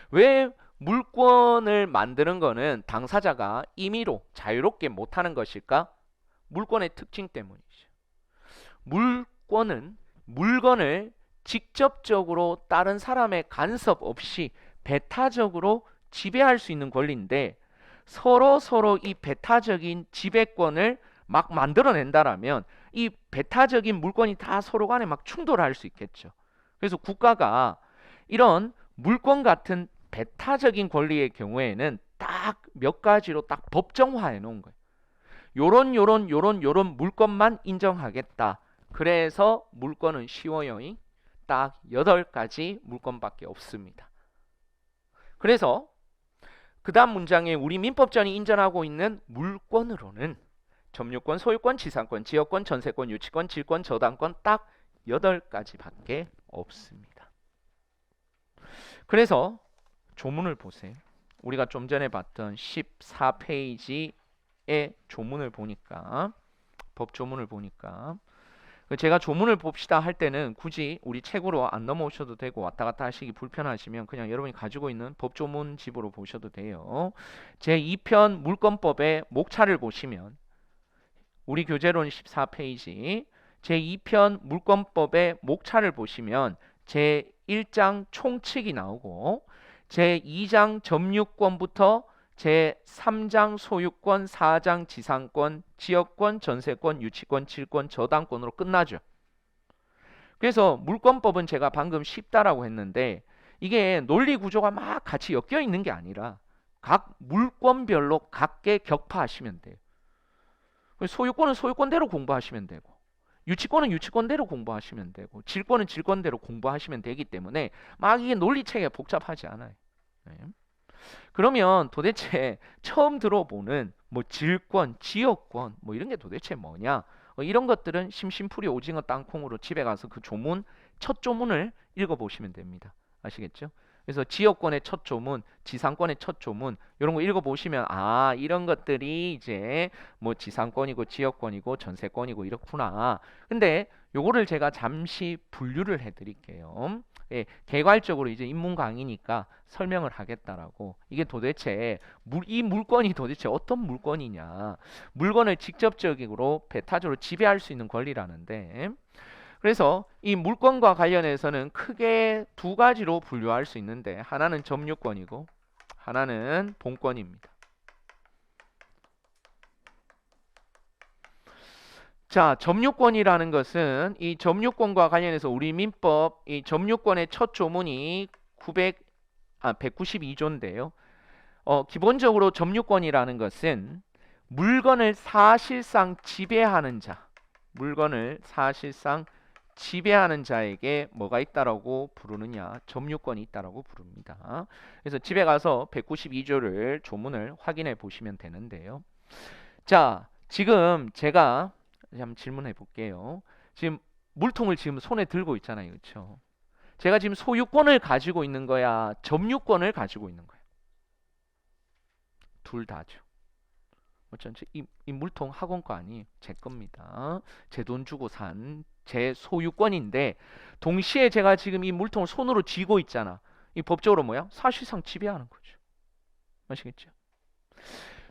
왜 물권을 만드는 거는 당사자가 임의로 자유롭게 못하는 것일까? 물권의 특징 때문이죠. 물권은 물건을 직접적으로 다른 사람의 간섭 없이 배타적으로 지배할 수 있는 권리인데 서로 이 배타적인 지배권을 막 만들어낸다라면 이 배타적인 물건이 다 서로 간에 막 충돌할 수 있겠죠. 그래서 국가가 이런 물권 같은 배타적인 권리의 경우에는 딱 몇 가지로 딱 법정화해 놓은 거예요. 요런 물권만 인정하겠다. 그래서 물권은 쉬워요. 딱 8가지 물권밖에 없습니다. 그래서 그 다음 문장에 우리 민법전이 인정하고 있는 물권으로는 점유권, 소유권, 지상권, 지역권, 전세권, 유치권, 질권, 저당권 딱 8가지밖에 없습니다. 그래서 조문을 보세요. 우리가 좀 전에 봤던 14페이지의 조문을 보니까, 법조문을 보니까 제가 조문을 봅시다 할 때는 굳이 우리 책으로 안 넘어오셔도 되고 왔다 갔다 하시기 불편하시면 그냥 여러분이 가지고 있는 법조문 집으로 보셔도 돼요. 제2편 물권법의 목차를 보시면 우리 교재론 14페이지 제2편 물권법의 목차를 보시면 제1장 총칙이 나오고 제2장 점유권부터 제3장 소유권, 4장 지상권, 지역권, 전세권, 유치권, 질권, 저당권으로 끝나죠. 그래서 물권법은 제가 방금 쉽다라고 했는데 이게 논리 구조가 막 같이 엮여 있는 게 아니라 각 물권별로 각계 격파하시면 돼요. 소유권은 소유권대로 공부하시면 되고, 유치권은 유치권대로 공부하시면 되고, 질권은 질권대로 공부하시면 되기 때문에 막 이게 논리체계가 복잡하지 않아요. 네. 그러면 도대체 처음 들어보는 뭐 질권, 지역권 뭐 이런 게 도대체 뭐냐? 이런 것들은 심심풀이 오징어 땅콩으로 집에 가서 그 조문, 첫 조문을 읽어보시면 됩니다. 아시겠죠? 그래서 지역권의 첫 조문, 지상권의 첫 조문 이런 거 읽어보시면 아 이런 것들이 이제 뭐 지상권이고 지역권이고 전세권이고 이렇구나. 근데 요거를 제가 잠시 분류를 해드릴게요. 예, 개괄적으로 이제 인문 강의니까 설명을 하겠다라고. 이게 도대체 이 물건이 도대체 어떤 물건이냐? 물건을 직접적으로 배타적으로 지배할 수 있는 권리라는데. 그래서 이 물건과 관련해서는 크게 두 가지로 분류할 수 있는데 하나는 점유권이고 하나는 본권입니다. 자, 점유권이라는 것은 이 점유권과 관련해서 우리 민법 이 점유권의 첫 조문이 192조인데요. 기본적으로 점유권이라는 것은 물건을 사실상 지배하는 자, 물건을 사실상 지배하는 자에게 뭐가 있다라고 부르느냐? 점유권이 있다라고 부릅니다. 그래서 집에 가서 192조를 조문을 확인해 보시면 되는데요. 자, 지금 제가 한번 질문해 볼게요. 지금 물통을 지금 손에 들고 있잖아요. 그렇죠? 제가 지금 소유권을 가지고 있는 거야? 점유권을 가지고 있는 거야? 둘 다죠. 어쩐지 이 물통 학원 거 아니에요. 제 겁니다. 제 돈 주고 산 제 소유권인데 동시에 제가 지금 이 물통을 손으로 쥐고 있잖아. 이 법적으로 뭐야? 사실상 지배하는 거죠. 아시겠죠?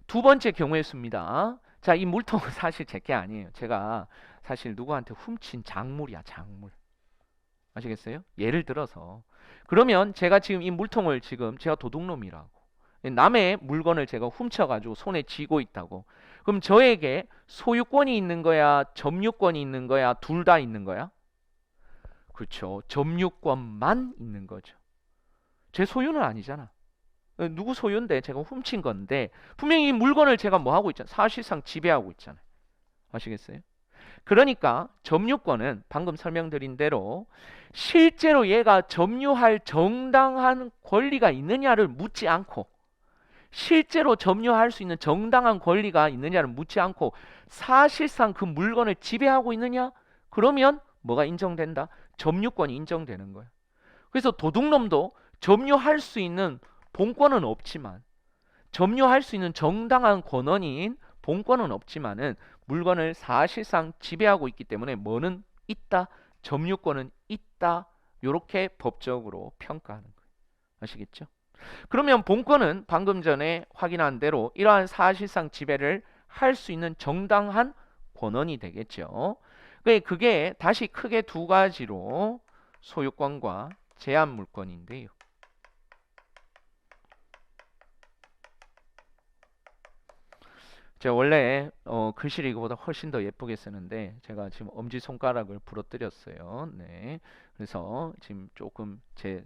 두 번째 경우의 수입니다. 자, 이 물통은 사실 제 게 아니에요. 제가 사실 누구한테 훔친 작물이야, 작물. 아시겠어요? 예를 들어서 그러면 제가 지금 이 물통을 지금 제가 도둑놈이라고 남의 물건을 제가 훔쳐가지고 손에 쥐고 있다고. 그럼 저에게 소유권이 있는 거야? 점유권이 있는 거야? 둘 다 있는 거야? 그렇죠. 점유권만 있는 거죠. 제 소유는 아니잖아. 누구 소유인데 제가 훔친 건데 분명히 이 물건을 제가 뭐 하고 있잖아. 사실상 지배하고 있잖아요. 아시겠어요? 그러니까 점유권은 방금 설명드린 대로 실제로 얘가 점유할 정당한 권리가 있느냐를 묻지 않고 실제로 점유할 수 있는 정당한 권리가 있느냐를 묻지 않고 사실상 그 물건을 지배하고 있느냐? 그러면 뭐가 인정된다? 점유권이 인정되는 거예요. 그래서 도둑놈도 점유할 수 있는 본권은 없지만 점유할 수 있는 정당한 권한인 본권은 없지만은 물건을 사실상 지배하고 있기 때문에 뭐는 있다? 점유권은 있다. 요렇게 법적으로 평가하는 거예요. 아시겠죠? 그러면 본권은 방금 전에 확인한 대로 이러한 사실상 지배를 할 수 있는 정당한 권한이 되겠죠. 그게 다시 크게 두 가지로 소유권과 제한 물권인데요. 제가 원래 글씨를 이거보다 훨씬 더 예쁘게 쓰는데 제가 지금 엄지손가락을 부러뜨렸어요. 네. 그래서 지금 조금 제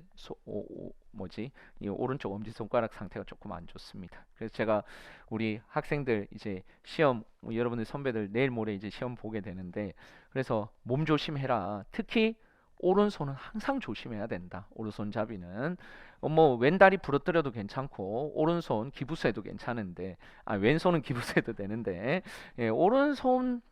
이 오른쪽 엄지손가락 상태가 조금 안 좋습니다. 그래서 제가 우리 학생들 이제 시험 여러분들 선배들 내일 모레 이제 시험 보게 되는데 그래서 몸 조심해라. 특히 오른손은 항상 조심해야 된다. 오른손잡이는 뭐 왼다리 부러뜨려도 괜찮고 오른손 기부스해도 괜찮은데 왼손은 기부스해도 되는데 오른손은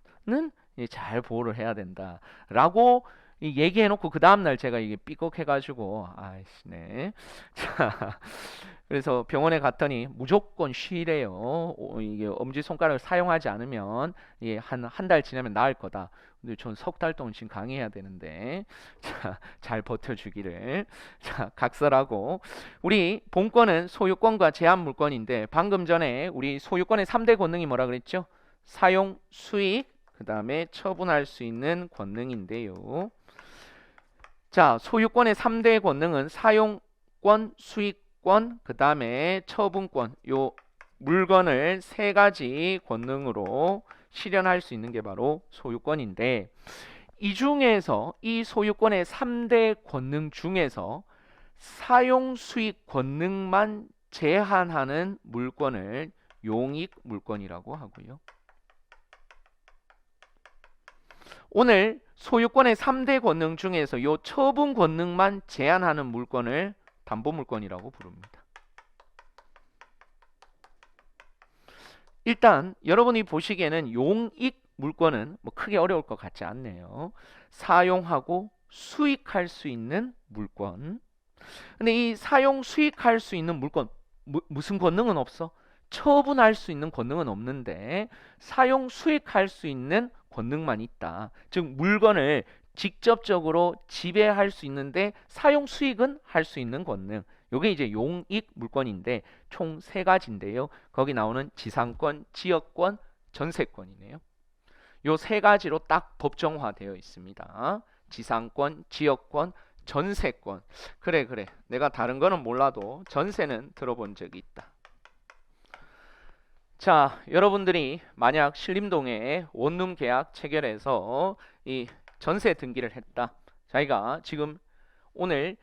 잘 보호를 해야 된다라고 얘기해놓고 그 다음날 제가 이게 삐걱해가지고 아이씨 네. 자 그래서 병원에 갔더니 무조건 쉬래요. 이게 엄지손가락을 사용하지 않으면 한 달 지나면 나을 거다. 근데 전 석 달 동안 지금 강의해야 되는데 자, 잘 버텨주기를. 자, 각설하고 우리 본권은 소유권과 제한 물권인데 방금 전에 우리 소유권의 3대 권능이 뭐라 그랬죠? 사용, 수익, 그 다음에 처분할 수 있는 권능인데요. 자, 소유권의 3대 권능은 사용권, 수익권, 그 다음에 처분권. 요 물건을 세 가지 권능으로 실현할 수 있는 게 바로 소유권인데 이 중에서 이 소유권의 3대 권능 중에서 사용 수익 권능만 제한하는 물권을 용익 물권이라고 하고요. 오늘 소유권의 3대 권능 중에서 요 처분 권능만 제한하는 물권을 담보물권이라고 부릅니다. 일단 여러분이 보시기에는 용익 물권은 뭐 크게 어려울 것 같지 않네요. 사용하고 수익할 수 있는 물권. 근데 이 사용 수익할 수 있는 물권 무슨 권능은 없어? 처분할 수 있는 권능은 없는데 사용 수익할 수 있는 권능만 있다. 즉 물건을 직접적으로 지배할 수 있는데 사용 수익은 할 수 있는 권능. 요게 이제 용익 물권인데 총 세 가지인데요. 거기 나오는 지상권, 지역권, 전세권이네요. 요 세 가지로 딱 법정화되어 있습니다. 지상권, 지역권, 전세권. 그래. 내가 다른 거는 몰라도 전세는 들어본 적이 있다. 자, 여러분들이 만약 신림동에 원룸 계약 체결해서 이 전세 등기를 했다. 자기가 지금 오늘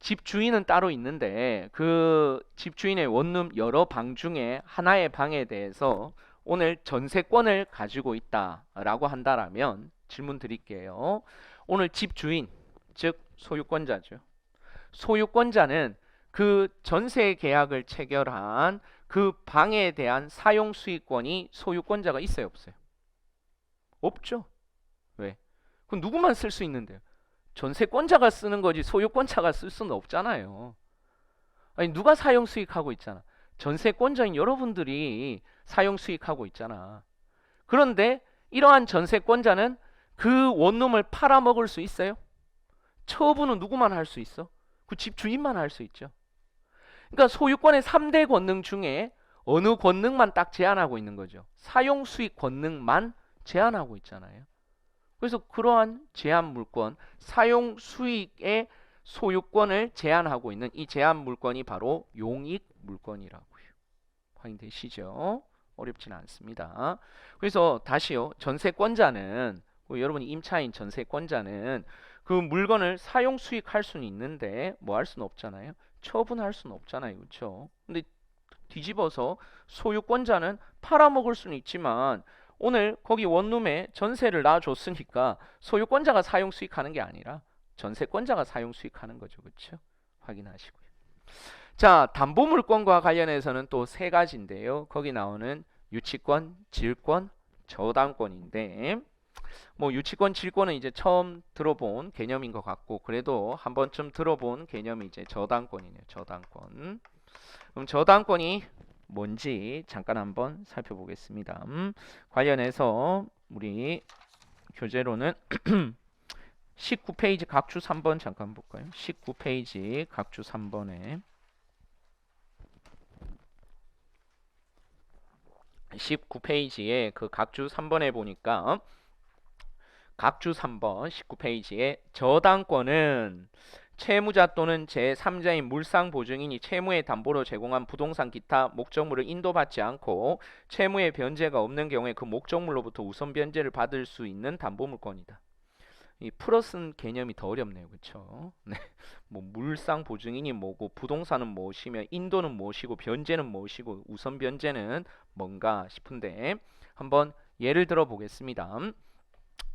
집주인은 따로 있는데 그 집주인의 원룸 여러 방 중에 하나의 방에 대해서 오늘 전세권을 가지고 있다라고 한다라면 질문 드릴게요. 오늘 집주인, 즉 소유권자죠. 소유권자는 그 전세 계약을 체결한 그 방에 대한 사용 수익권이 소유권자가 있어요, 없어요? 없죠. 왜? 그럼 누구만 쓸 수 있는데요? 전세권자가 쓰는 거지 소유권자가 쓸 수는 없잖아요. 아니 누가 사용 수익하고 있잖아. 전세권자인 여러분들이 사용 수익하고 있잖아. 그런데 이러한 전세권자는 그 원룸을 팔아먹을 수 있어요? 처분은 누구만 할 수 있어? 그 집주인만 할 수 있죠. 그러니까 소유권의 3대 권능 중에 어느 권능만 딱 제한하고 있는 거죠. 사용 수익 권능만 제한하고 있잖아요. 그래서 그러한 제한 물권, 사용 수익의 소유권을 제한하고 있는 이 제한 물권이 바로 용익 물권이라고요. 확인되시죠? 어렵지는 않습니다. 그래서 다시요. 전세권자는 여러분이 임차인 전세권자는 그 물건을 사용 수익할 수는 있는데 뭐 할 수는 없잖아요. 처분할 수는 없잖아요. 그렇죠? 근데 뒤집어서 소유권자는 팔아먹을 수는 있지만 오늘 거기 원룸에 전세를 놔줬으니까 소유권자가 사용 수익하는 게 아니라 전세권자가 사용 수익하는 거죠. 그렇죠? 확인하시고요. 자, 담보물권과 관련해서는 또 세 가지인데요. 거기 나오는 유치권, 질권, 저당권인데 뭐 유치권, 질권은 이제 처음 들어본 개념인 것 같고 그래도 한 번쯤 들어본 개념이 이제 저당권이네요. 저당권. 그럼 저당권이 뭔지 잠깐 한번 살펴보겠습니다. 관련해서 우리 교재로는 19페이지 각주 3번 잠깐 볼까요? 19페이지 각주 3번에 19페이지에 그 각주 3번에 보니까 각주 3번 19페이지에 저당권은 채무자 또는 제3자인 물상보증인이 채무의 담보로 제공한 부동산 기타 목적물을 인도받지 않고 채무의 변제가 없는 경우에 그 목적물로부터 우선 변제를 받을 수 있는 담보물권이다. 이 풀어쓴 개념이 더 어렵네요. 그렇죠? 네. 뭐 물상보증인이 뭐고 부동산은 무엇이며 인도는 무엇이고 변제는 무엇이고 우선 변제는 뭔가 싶은데 한번 예를 들어 보겠습니다.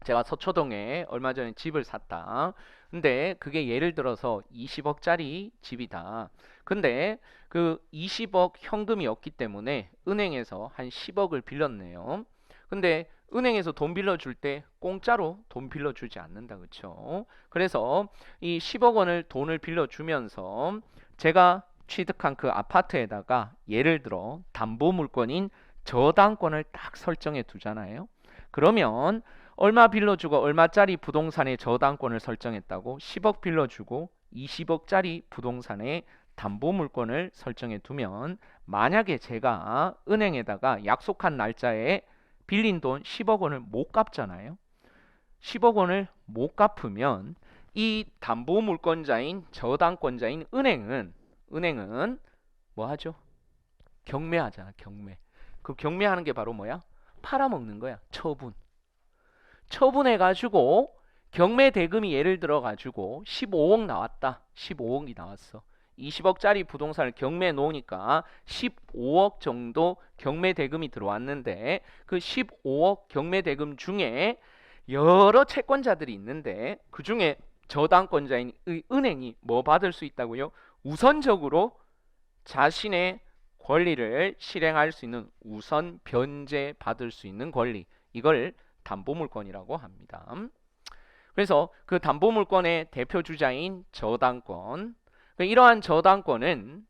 제가 서초동에 얼마 전에 집을 샀다. 근데 그게 예를 들어서 20억짜리 집이다. 근데 그 20억 현금이 없기 때문에 은행에서 한 10억을 빌렸네요. 근데 은행에서 돈 빌려줄 때 공짜로 돈 빌려주지 않는다. 그렇죠? 그래서 이 10억 원을 돈을 빌려주면서 제가 취득한 그 아파트에다가 예를 들어 담보물권인 저당권을 딱 설정해 두잖아요. 그러면 얼마 빌려주고 얼마짜리 부동산의 저당권을 설정했다고 10억 빌려주고 20억짜리 부동산의 담보물권을 설정해 두면 만약에 제가 은행에다가 약속한 날짜에 빌린 돈 10억 원을 못 갚잖아요. 10억 원을 못 갚으면 이 담보물권자인 저당권자인 은행은 뭐 하죠? 경매하잖아. 경매. 그 경매하는 게 바로 뭐야? 팔아먹는 거야. 처분해가지고 경매 대금이 예를 들어가지고 15억 나왔다. 15억이 나왔어. 20억짜리 부동산을 경매에 놓으니까 15억 정도 경매 대금이 들어왔는데 그 15억 경매 대금 중에 여러 채권자들이 있는데 그 중에 저당권자인 은행이 뭐 받을 수 있다고요? 우선적으로 자신의 권리를 실행할 수 있는 우선 변제 받을 수 있는 권리, 이걸 담보물권이라고 합니다. 그래서 그 담보물권의 대표 주자인 저당권, 이러한 저당권은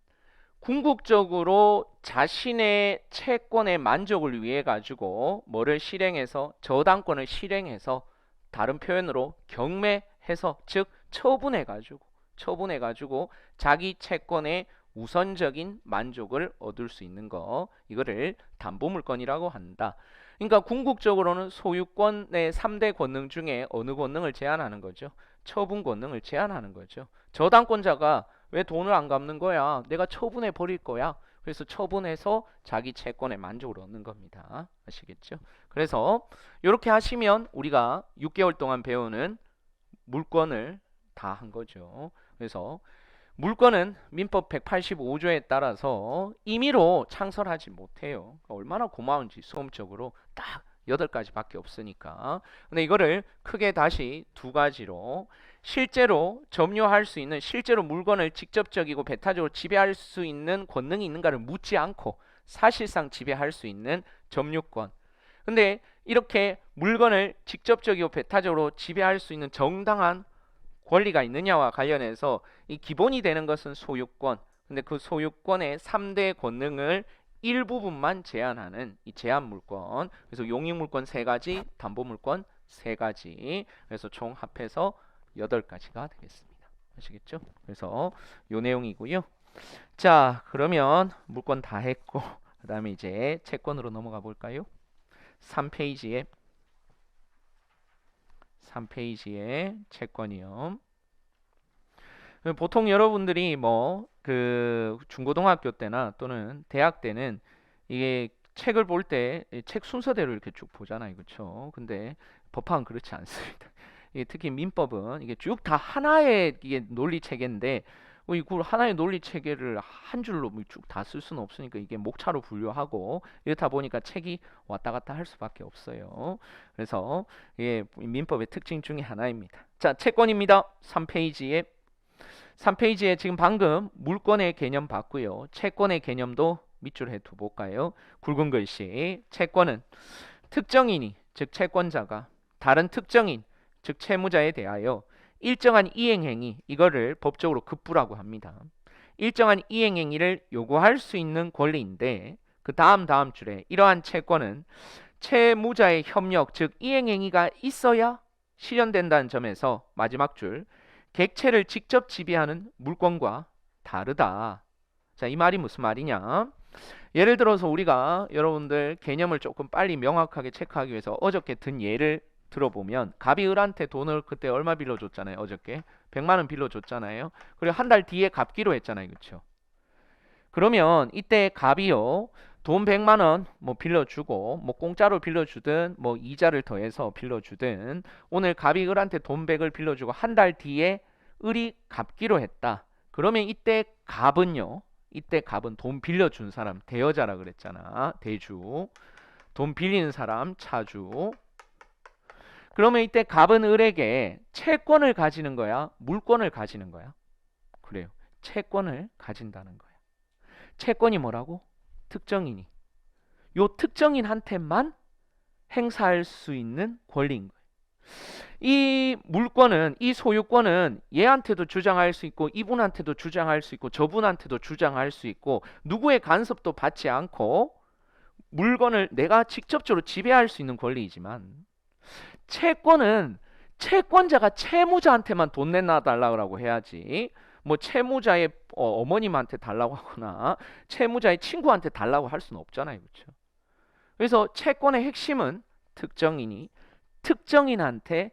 궁극적으로 자신의 채권의 만족을 위해 가지고 뭐를 실행해서 저당권을 실행해서 다른 표현으로 경매해서 즉 처분해 가지고 자기 채권의 우선적인 만족을 얻을 수 있는 거, 이거를 담보물권이라고 한다. 그러니까 궁극적으로는 소유권의 3대 권능 중에 어느 권능을 제한하는 거죠? 처분 권능을 제한하는 거죠. 저당권자가 왜 돈을 안 갚는 거야? 내가 처분해 버릴 거야. 그래서 처분해서 자기 채권의 만족을 얻는 겁니다. 아시겠죠? 그래서 이렇게 하시면 우리가 6개월 동안 배우는 물권을 다 한 거죠. 그래서 물권은 민법 185조에 따라서 임의로 창설하지 못해요. 얼마나 고마운지 수험적으로 딱 8가지밖에 없으니까. 근데 이거를 크게 다시 2가지로 실제로 점유할 수 있는, 실제로 물건을 직접적이고 배타적으로 지배할 수 있는 권능이 있는가를 묻지 않고 사실상 지배할 수 있는 점유권. 근데 이렇게 물건을 직접적이고 배타적으로 지배할 수 있는 정당한 권리가 있느냐와 관련해서 이 기본이 되는 것은 소유권. 근데 그 소유권의 3대 권능을 일부분만 제한하는 이 제한물권. 그래서 용익물권 3가지, 담보물권 3가지. 그래서 총 합해서 8가지가 되겠습니다. 아시겠죠? 그래서 요 내용이고요. 자, 그러면 물권 다 했고 그 다음에 이제 채권으로 넘어가 볼까요? 3페이지에 채권이요. 보통 여러분들이 뭐 그 중고등학교 때나 또는 대학 때는 이게 책을 볼 때 책 순서대로 이렇게 쭉 보잖아요. 그렇죠? 근데 법학은 그렇지 않습니다. 이게 특히 민법은 이게 쭉 다 하나의 이게 논리 체계인데 이걸 하나의 논리 체계를 한 줄로 쭉 다 쓸 수는 없으니까 이게 목차로 분류하고 이렇다 보니까 책이 왔다 갔다 할 수밖에 없어요. 그래서 이게 민법의 특징 중에 하나입니다. 자, 채권입니다. 3페이지에 지금 방금 물권의 개념 봤고요. 채권의 개념도 밑줄에 두볼까요? 굵은 글씨. 채권은 특정인이, 즉 채권자가 다른 특정인, 즉 채무자에 대하여 일정한 이행행위, 이거를 법적으로 급부라고 합니다. 일정한 이행행위를 요구할 수 있는 권리인데 그 다음 줄에 이러한 채권은 채무자의 협력, 즉 이행행위가 있어야 실현된다는 점에서 마지막 줄 객체를 직접 지배하는 물권과 다르다. 자, 이 말이 무슨 말이냐? 예를 들어서 우리가 여러분들 개념을 조금 빨리 명확하게 체크하기 위해서 어저께 든 예를 들어보면 갑이 을한테 돈을 그때 얼마 빌려줬잖아요. 어저께 100만 원 빌려줬잖아요. 그리고 한 달 뒤에 갚기로 했잖아요. 그렇죠? 그러면 이때 갑이요 돈 100만 원 뭐 빌려주고 뭐 공짜로 빌려주든 뭐 이자를 더해서 빌려주든 오늘 갑이 을한테 돈 100을 빌려주고 한 달 뒤에 을이 갚기로 했다. 그러면 이때 갑은 돈 빌려준 사람 대여자라 그랬잖아. 대주. 돈 빌리는 사람 차주. 그러면 이때 갑은 을에게 채권을 가지는 거야? 물권을 가지는 거야? 그래요. 채권을 가진다는 거야. 채권이 뭐라고? 특정인이. 요 특정인한테만 행사할 수 있는 권리인 거예요. 이 물권은, 이 소유권은 얘한테도 주장할 수 있고 이분한테도 주장할 수 있고 저분한테도 주장할 수 있고 누구의 간섭도 받지 않고 물건을 내가 직접적으로 지배할 수 있는 권리이지만 채권은 채권자가 채무자한테만 돈 내놔달라고 해야지 뭐 채무자의 어머님한테 달라고 하거나 채무자의 친구한테 달라고 할 수는 없잖아요. 그렇죠? 그래서 채권의 핵심은 특정인이 특정인한테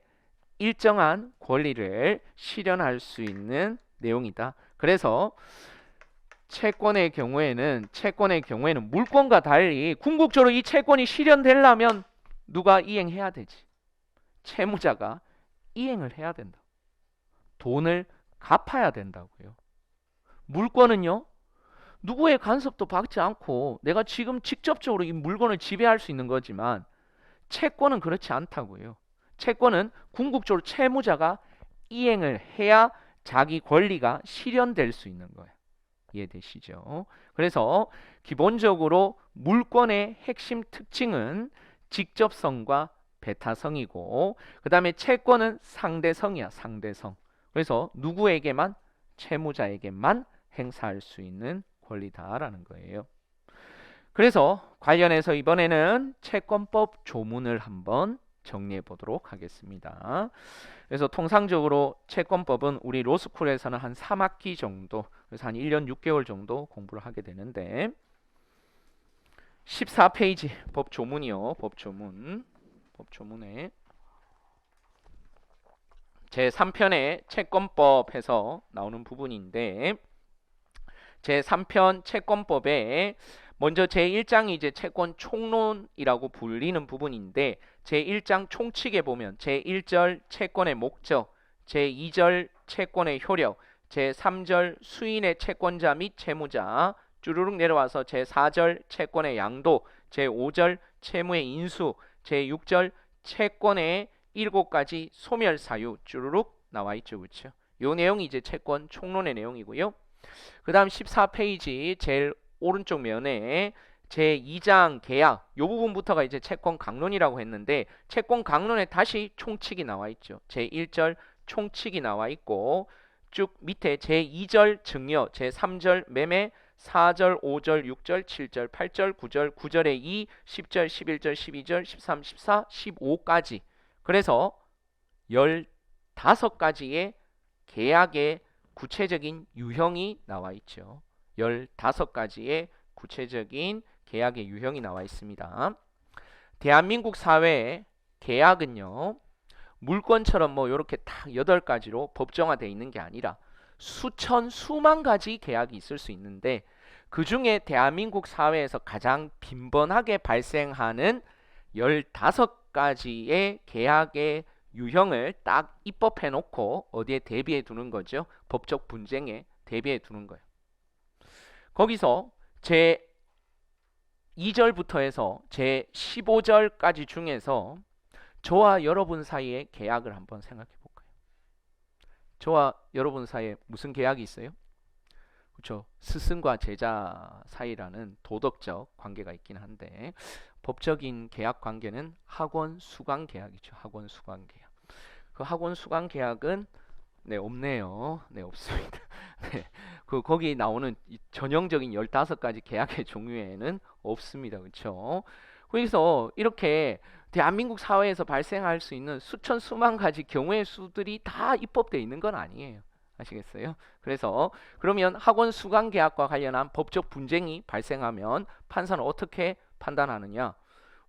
일정한 권리를 실현할 수 있는 내용이다. 그래서 채권의 경우에는 물권과 달리 궁극적으로 이 채권이 실현되려면 누가 이행해야 되지? 채무자가 이행을 해야 된다. 돈을 갚아야 된다고요. 물권은요, 누구의 간섭도 받지 않고 내가 지금 직접적으로 이 물건을 지배할 수 있는 거지만 채권은 그렇지 않다고요. 채권은 궁극적으로 채무자가 이행을 해야 자기 권리가 실현될 수 있는 거예요. 이해되시죠? 그래서 기본적으로 물권의 핵심 특징은 직접성과 배타성이고, 그 다음에 채권은 상대성이야, 상대성. 그래서 누구에게만, 채무자에게만 행사할 수 있는 권리다라는 거예요. 그래서 관련해서 이번에는 채권법 조문을 한번 정리해 보도록 하겠습니다. 그래서 통상적으로 채권법은 우리 로스쿨에서는 한 3학기 정도, 그래서 한 1년 6개월 정도 공부를 하게 되는데, 14페이지 법 조문이요. 법 조문. 법 조문에 제3편의 채권법에서 나오는 부분인데, 제3편 채권법에 먼저 제1장이 이제 채권 총론이라고 불리는 부분인데, 제1장 총칙에 보면 제1절 채권의 목적, 제2절 채권의 효력, 제3절 수인의 채권자 및 채무자, 쭈루룩 내려와서 제4절 채권의 양도, 제5절 채무의 인수, 제6절 채권의 7가지 소멸 사유 쭈루룩 나와 있죠. 그렇죠? 요 내용이 이제 채권 총론의 내용이고요. 그 다음 14페이지 제일 오른쪽 면에 제2장 계약, 요 부분부터가 이제 채권 강론이라고 했는데, 채권 강론에 다시 총칙이 나와 있죠. 제1절 총칙이 나와 있고, 쭉 밑에 제2절 증여, 제3절 매매, 4절, 5절, 6절, 7절, 8절, 9절, 9절에 2, 10절, 11절, 12절, 13, 14, 15까지. 그래서 15가지의 계약의 구체적인 유형이 나와 있죠. 15가지의 구체적인 계약의 유형이 나와 있습니다. 대한민국 사회의 계약은요, 물권처럼 뭐 이렇게 딱 8가지로 법정화되어 있는 게 아니라 수천, 수만 가지 계약이 있을 수 있는데, 그 중에 대한민국 사회에서 가장 빈번하게 발생하는 15가지의 계약의 유형을 딱 입법해 놓고 어디에 대비해 두는 거죠? 법적 분쟁에 대비해 두는 거예요. 거기서 제 2절부터 해서 제 15절까지 중에서 저와 여러분 사이의 계약을 한번 생각해 볼까요? 저와 여러분 사이에 무슨 계약이 있어요? 그렇죠. 스승과 제자 사이라는 도덕적 관계가 있긴 한데, 법적인 계약 관계는 학원 수강 계약이죠. 학원 수강 계약. 그 학원 수강 계약은 네, 없네요. 네, 없습니다. 네. 거기 나오는 전형적인 15가지 계약의 종류에는 없습니다. 그렇죠? 그래서 이렇게 대한민국 사회에서 발생할 수 있는 수천 수만 가지 경우의 수들이 다 입법되어 있는 건 아니에요. 아시겠어요? 그래서 그러면 학원 수강 계약과 관련한 법적 분쟁이 발생하면 판사는 어떻게 판단하느냐?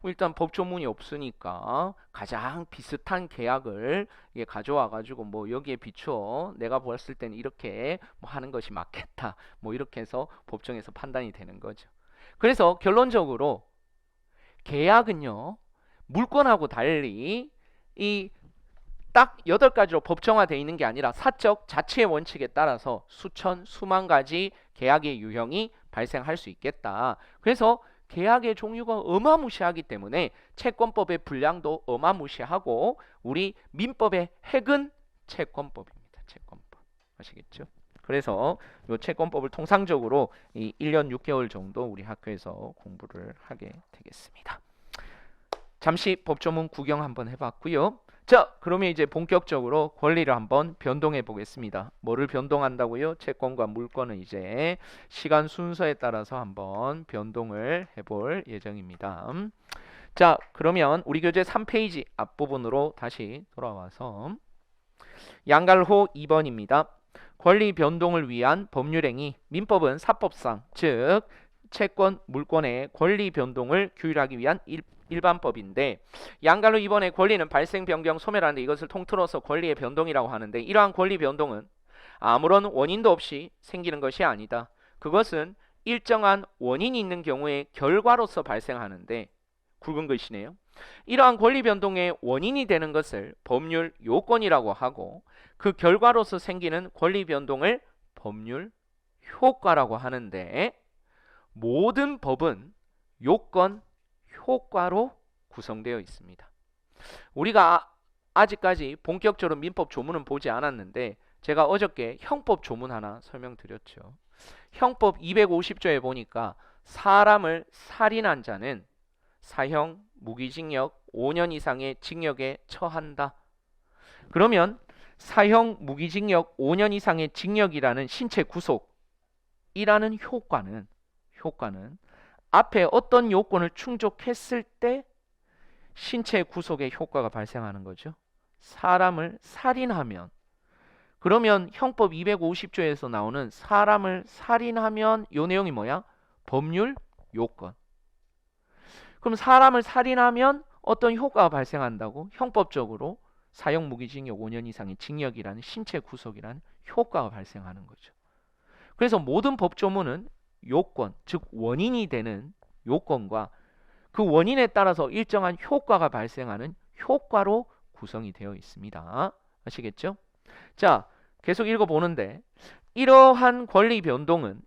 일단 법조문이 없으니까 가장 비슷한 계약을 가져와 가지고 뭐 여기에 비추어 내가 봤을 때는 이렇게 뭐 하는 것이 맞겠다, 뭐 이렇게 해서 법정에서 판단이 되는 거죠. 그래서 결론적으로 계약은요, 물권하고 달리 이 딱 8가지로 법정화되어 있는 게 아니라 사적 자치의 원칙에 따라서 수천 수만 가지 계약의 유형이 발생할 수 있겠다. 그래서 계약의 종류가 어마무시하기 때문에 채권법의 분량도 어마무시하고, 우리 민법의 핵은 채권법입니다. 채권법. 아시겠죠? 그래서 이 채권법을 통상적으로 이 1년 6개월 정도 우리 학교에서 공부를 하게 되겠습니다. 잠시 법조문 구경 한번 해봤고요. 자, 그러면 이제 본격적으로 권리를 한번 변동해 보겠습니다. 뭐를 변동한다고요? 채권과 물권은 이제 시간 순서에 따라서 한번 변동을 해볼 예정입니다. 자, 그러면 우리 교재 3페이지 앞부분으로 다시 돌아와서 양갈호 2번입니다. 권리 변동을 위한 법률행위. 민법은 사법상, 즉 채권, 물권의 권리 변동을 규율하기 위한 일반법인데, 양갈로 이번에 권리는 발생, 변경, 소멸하는데 이것을 통틀어서 권리의 변동이라고 하는데, 이러한 권리 변동은 아무런 원인도 없이 생기는 것이 아니다. 그것은 일정한 원인이 있는 경우에 결과로서 발생하는데, 굵은 글씨네요. 이러한 권리 변동의 원인이 되는 것을 법률 요건이라고 하고, 그 결과로서 생기는 권리 변동을 법률 효과라고 하는데 모든 법은 요건, 효과로 구성되어 있습니다. 우리가 아직까지 본격적으로 민법 조문은 보지 않았는데 제가 어저께 형법 조문 하나 설명드렸죠. 형법 250조에 보니까 사람을 살인한 자는 사형, 무기징역 5년 이상의 징역에 처한다. 그러면 사형, 무기징역 5년 이상의 징역이라는 신체 구속이라는 효과는 앞에 어떤 요건을 충족했을 때 신체 구속의 효과가 발생하는 거죠. 사람을 살인하면, 그러면 형법 250조에서 나오는 사람을 살인하면 요 내용이 뭐야? 법률 요건. 그럼 사람을 살인하면 어떤 효과가 발생한다고? 형법적으로 사형 무기징역 5년 이상의 징역이라는 신체 구속이라는 효과가 발생하는 거죠. 그래서 모든 법조문은 요건, 즉 원인이 되는 요건과 그 원인에 따라서 일정한 효과가 발생하는 효과로 구성이 되어 있습니다. 아시겠죠? 자, 계속 읽어보는데 이러한 권리 변동은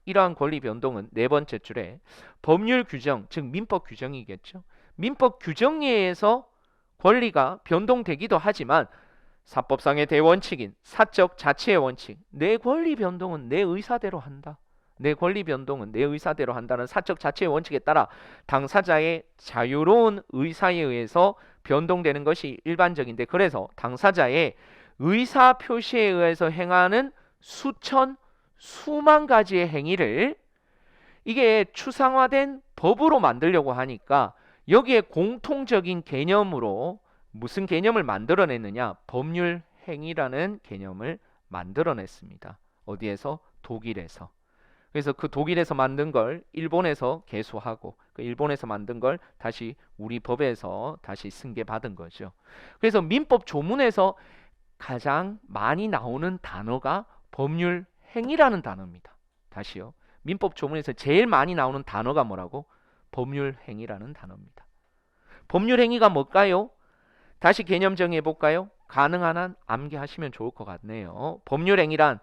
네 번째 줄에 법률 규정, 즉 민법 규정이겠죠. 민법 규정에 의해서 권리가 변동되기도 하지만 사법상의 대원칙인 사적 자치의 원칙, 내 권리 변동은 내 의사대로 한다. 내 권리 변동은 내 의사대로 한다는 사적 자치의 원칙에 따라 당사자의 자유로운 의사에 의해서 변동되는 것이 일반적인데, 그래서 당사자의 의사 표시에 의해서 행하는 수천, 수만 가지의 행위를 이게 추상화된 법으로 만들려고 하니까 여기에 공통적인 개념으로 무슨 개념을 만들어냈느냐? 법률 행위라는 개념을 만들어냈습니다. 어디에서? 독일에서. 그래서 그 독일에서 만든 걸 일본에서 개수하고 그 일본에서 만든 걸 다시 우리 법에서 다시 승계받은 거죠. 그래서 민법 조문에서 가장 많이 나오는 단어가 법률 행위라는 단어입니다. 다시요. 민법 조문에서 제일 많이 나오는 단어가 뭐라고? 법률 행위라는 단어입니다. 법률 행위가 뭘까요? 다시 개념 정의해 볼까요? 가능한 한 암기하시면 좋을 것 같네요. 법률 행위란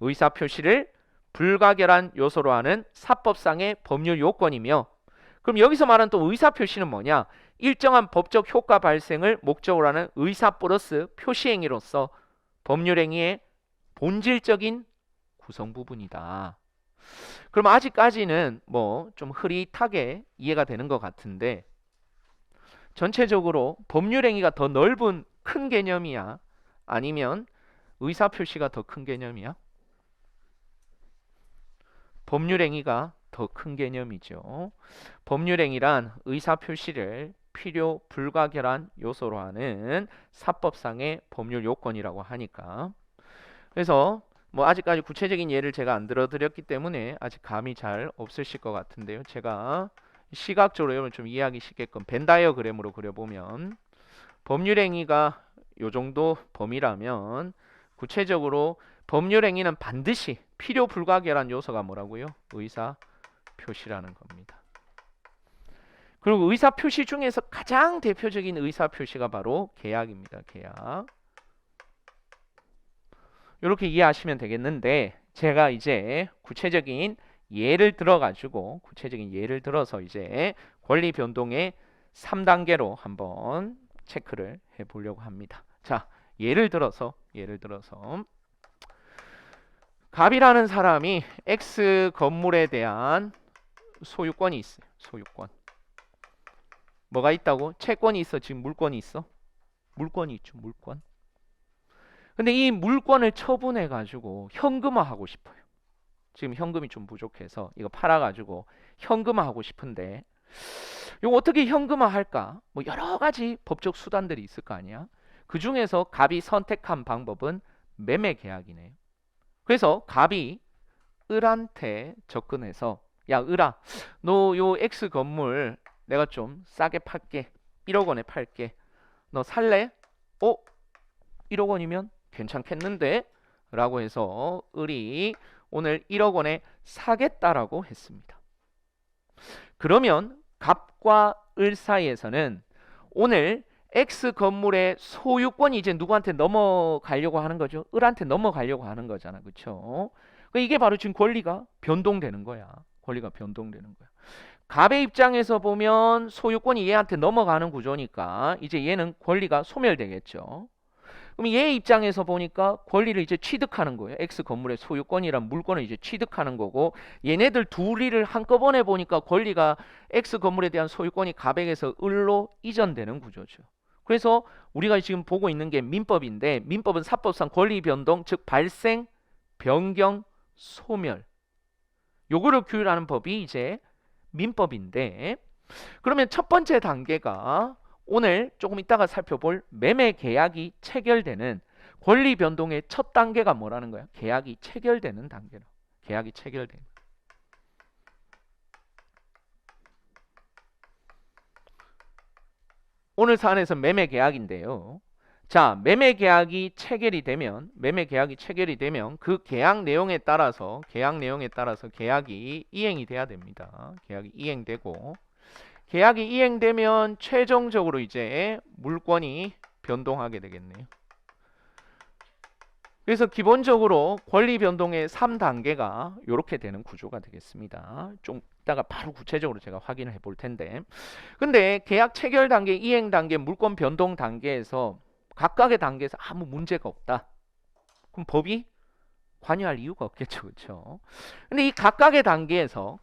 의사 표시를 불가결한 요소로 하는 사법상의 법률 요건이며, 그럼 여기서 말하는 또 의사 표시는 뭐냐? 일정한 법적 효과 발생을 목적으로 하는 의사 플러스 표시 행위로서 법률 행위의 본질적인 구성 부분이다. 그럼 아직까지는 뭐 좀 흐릿하게 이해가 되는 것 같은데, 전체적으로 법률 행위가 더 넓은 큰 개념이야? 아니면 의사 표시가 더 큰 개념이야? 법률 행위가 더 큰 개념이죠. 법률 행위란 의사 표시를 필요 불가결한 요소로 하는 사법상의 법률 요건이라고 하니까, 그래서 뭐 아직까지 구체적인 예를 제가 안 들어드렸기 때문에 아직 감이 잘 없으실 것 같은데요. 제가 시각적으로 여러분 좀 이해하기 쉽게끔 벤 다이어그램으로 그려보면 법률 행위가 요 정도 범위라면 구체적으로 법률 행위는 반드시 필요 불가결한 요소가 뭐라고요? 의사 표시라는 겁니다. 그리고 의사 표시 중에서 가장 대표적인 의사 표시가 바로 계약입니다. 계약. 이렇게 이해하시면 되겠는데, 제가 이제 구체적인 예를 들어서 이제 권리 변동의 3단계로 한번 체크를 해 보려고 합니다. 자, 예를 들어서 갑이라는 사람이 X 건물에 대한 소유권이 있어요. 소유권. 뭐가 있다고? 채권이 있어? 지금 물권이 있어? 물권이 있죠. 물권. 근데 이 물권을 처분해 가지고 현금화하고 싶어요. 지금 현금이 좀 부족해서 이거 팔아가지고 현금화하고 싶은데, 이거 어떻게 현금화할까? 뭐 여러 가지 법적 수단들이 있을 거 아니야. 그 중에서 갑이 선택한 방법은 매매 계약이네요. 그래서 갑이 을한테 접근해서, 야 을아, 너 요 X 건물 내가 좀 싸게 팔게. 1억 원에 팔게. 너 살래? 1억 원이면 괜찮겠는데? 라고 해서 을이 오늘 1억 원에 사겠다라고 했습니다. 그러면 갑과 을 사이에서는 오늘 X 건물의 소유권이 이제 누구한테 넘어가려고 하는 거죠? 을한테 넘어가려고 하는 거잖아. 그렇죠? 이게 바로 지금 권리가 변동되는 거야. 권리가 변동되는 거야. 갑의 입장에서 보면 소유권이 얘한테 넘어가는 구조니까 이제 얘는 권리가 소멸되겠죠. 그럼 얘 입장에서 보니까 권리를 이제 취득하는 거예요. X 건물의 소유권이란 물건을 이제 취득하는 거고, 얘네들 둘이를 한꺼번에 보니까 권리가 X 건물에 대한 소유권이 갑에게서 을로 이전되는 구조죠. 그래서 우리가 지금 보고 있는 게 민법인데, 민법은 사법상 권리 변동, 즉 발생, 변경, 소멸, 요거를 규율하는 법이 이제 민법인데, 그러면 첫 번째 단계가 오늘 조금 이따가 살펴볼 매매 계약이 체결되는 권리 변동의 첫 단계가 뭐라는 거야? 계약이 체결되는 단계로. 계약이 체결되는. 오늘 사안에서 매매 계약인데요. 자, 매매 계약이 체결이 되면 그 계약 내용에 따라서 계약이 이행이 돼야 됩니다. 계약이 이행되고, 계약이 이행되면 최종적으로 이제 물권이 변동하게 되겠네요. 그래서 기본적으로 권리 변동의 3단계가 이렇게 되는 구조가 되겠습니다. 좀 이따가 바로 구체적으로 제가 확인을 해볼 텐데, 근데 계약 체결 단계, 이행 단계, 물권 변동 단계에서 각각의 단계에서 아무 문제가 없다. 그럼 법이 관여할 이유가 없겠죠, 그렇죠? 근데 이 각각의 단계에서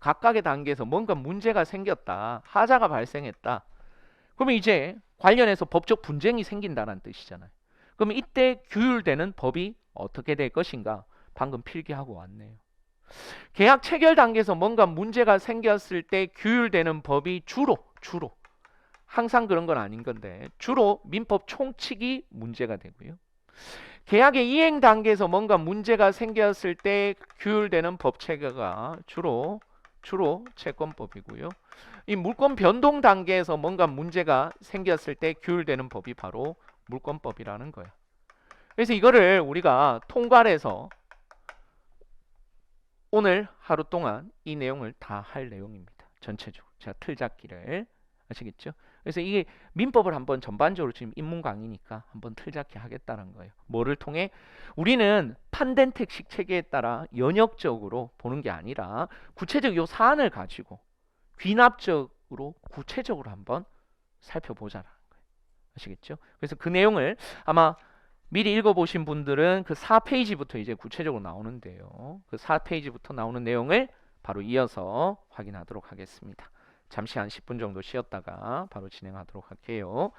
뭔가 문제가 생겼다, 하자가 발생했다. 그러면 이제 관련해서 법적 분쟁이 생긴다는 뜻이잖아요. 그러면 이때 규율되는 법이 어떻게 될 것인가? 방금 필기하고 왔네요. 계약 체결 단계에서 뭔가 문제가 생겼을 때 규율되는 법이 주로 항상 그런 건 아닌 건데 주로 민법 총칙이 문제가 되고요. 계약의 이행 단계에서 뭔가 문제가 생겼을 때 규율되는 법 체계가 주로 채권법이고요. 이 물권 변동 단계에서 뭔가 문제가 생겼을 때 규율되는 법이 바로 물권법이라는 거예요. 그래서 이거를 우리가 통괄해서 오늘 하루 동안 이 내용을 다 할 내용입니다. 전체적으로 제가 틀 잡기를 아시겠죠? 그래서 이게 민법을 한번 전반적으로 지금 인문 강의니까 한번 틀 잡기 하겠다는 거예요. 뭐를 통해? 우리는 판덴택식 체계에 따라 연역적으로 보는 게 아니라 구체적 요 사안을 가지고 귀납적으로 구체적으로 한번 살펴보자라는 거예요. 아시겠죠? 그래서 그 내용을 아마 미리 읽어보신 분들은 그 4페이지부터 이제 구체적으로 나오는데요. 그 4페이지부터 나오는 내용을 바로 이어서 확인하도록 하겠습니다. 잠시 한 10분 정도 쉬었다가 바로 진행하도록 할게요.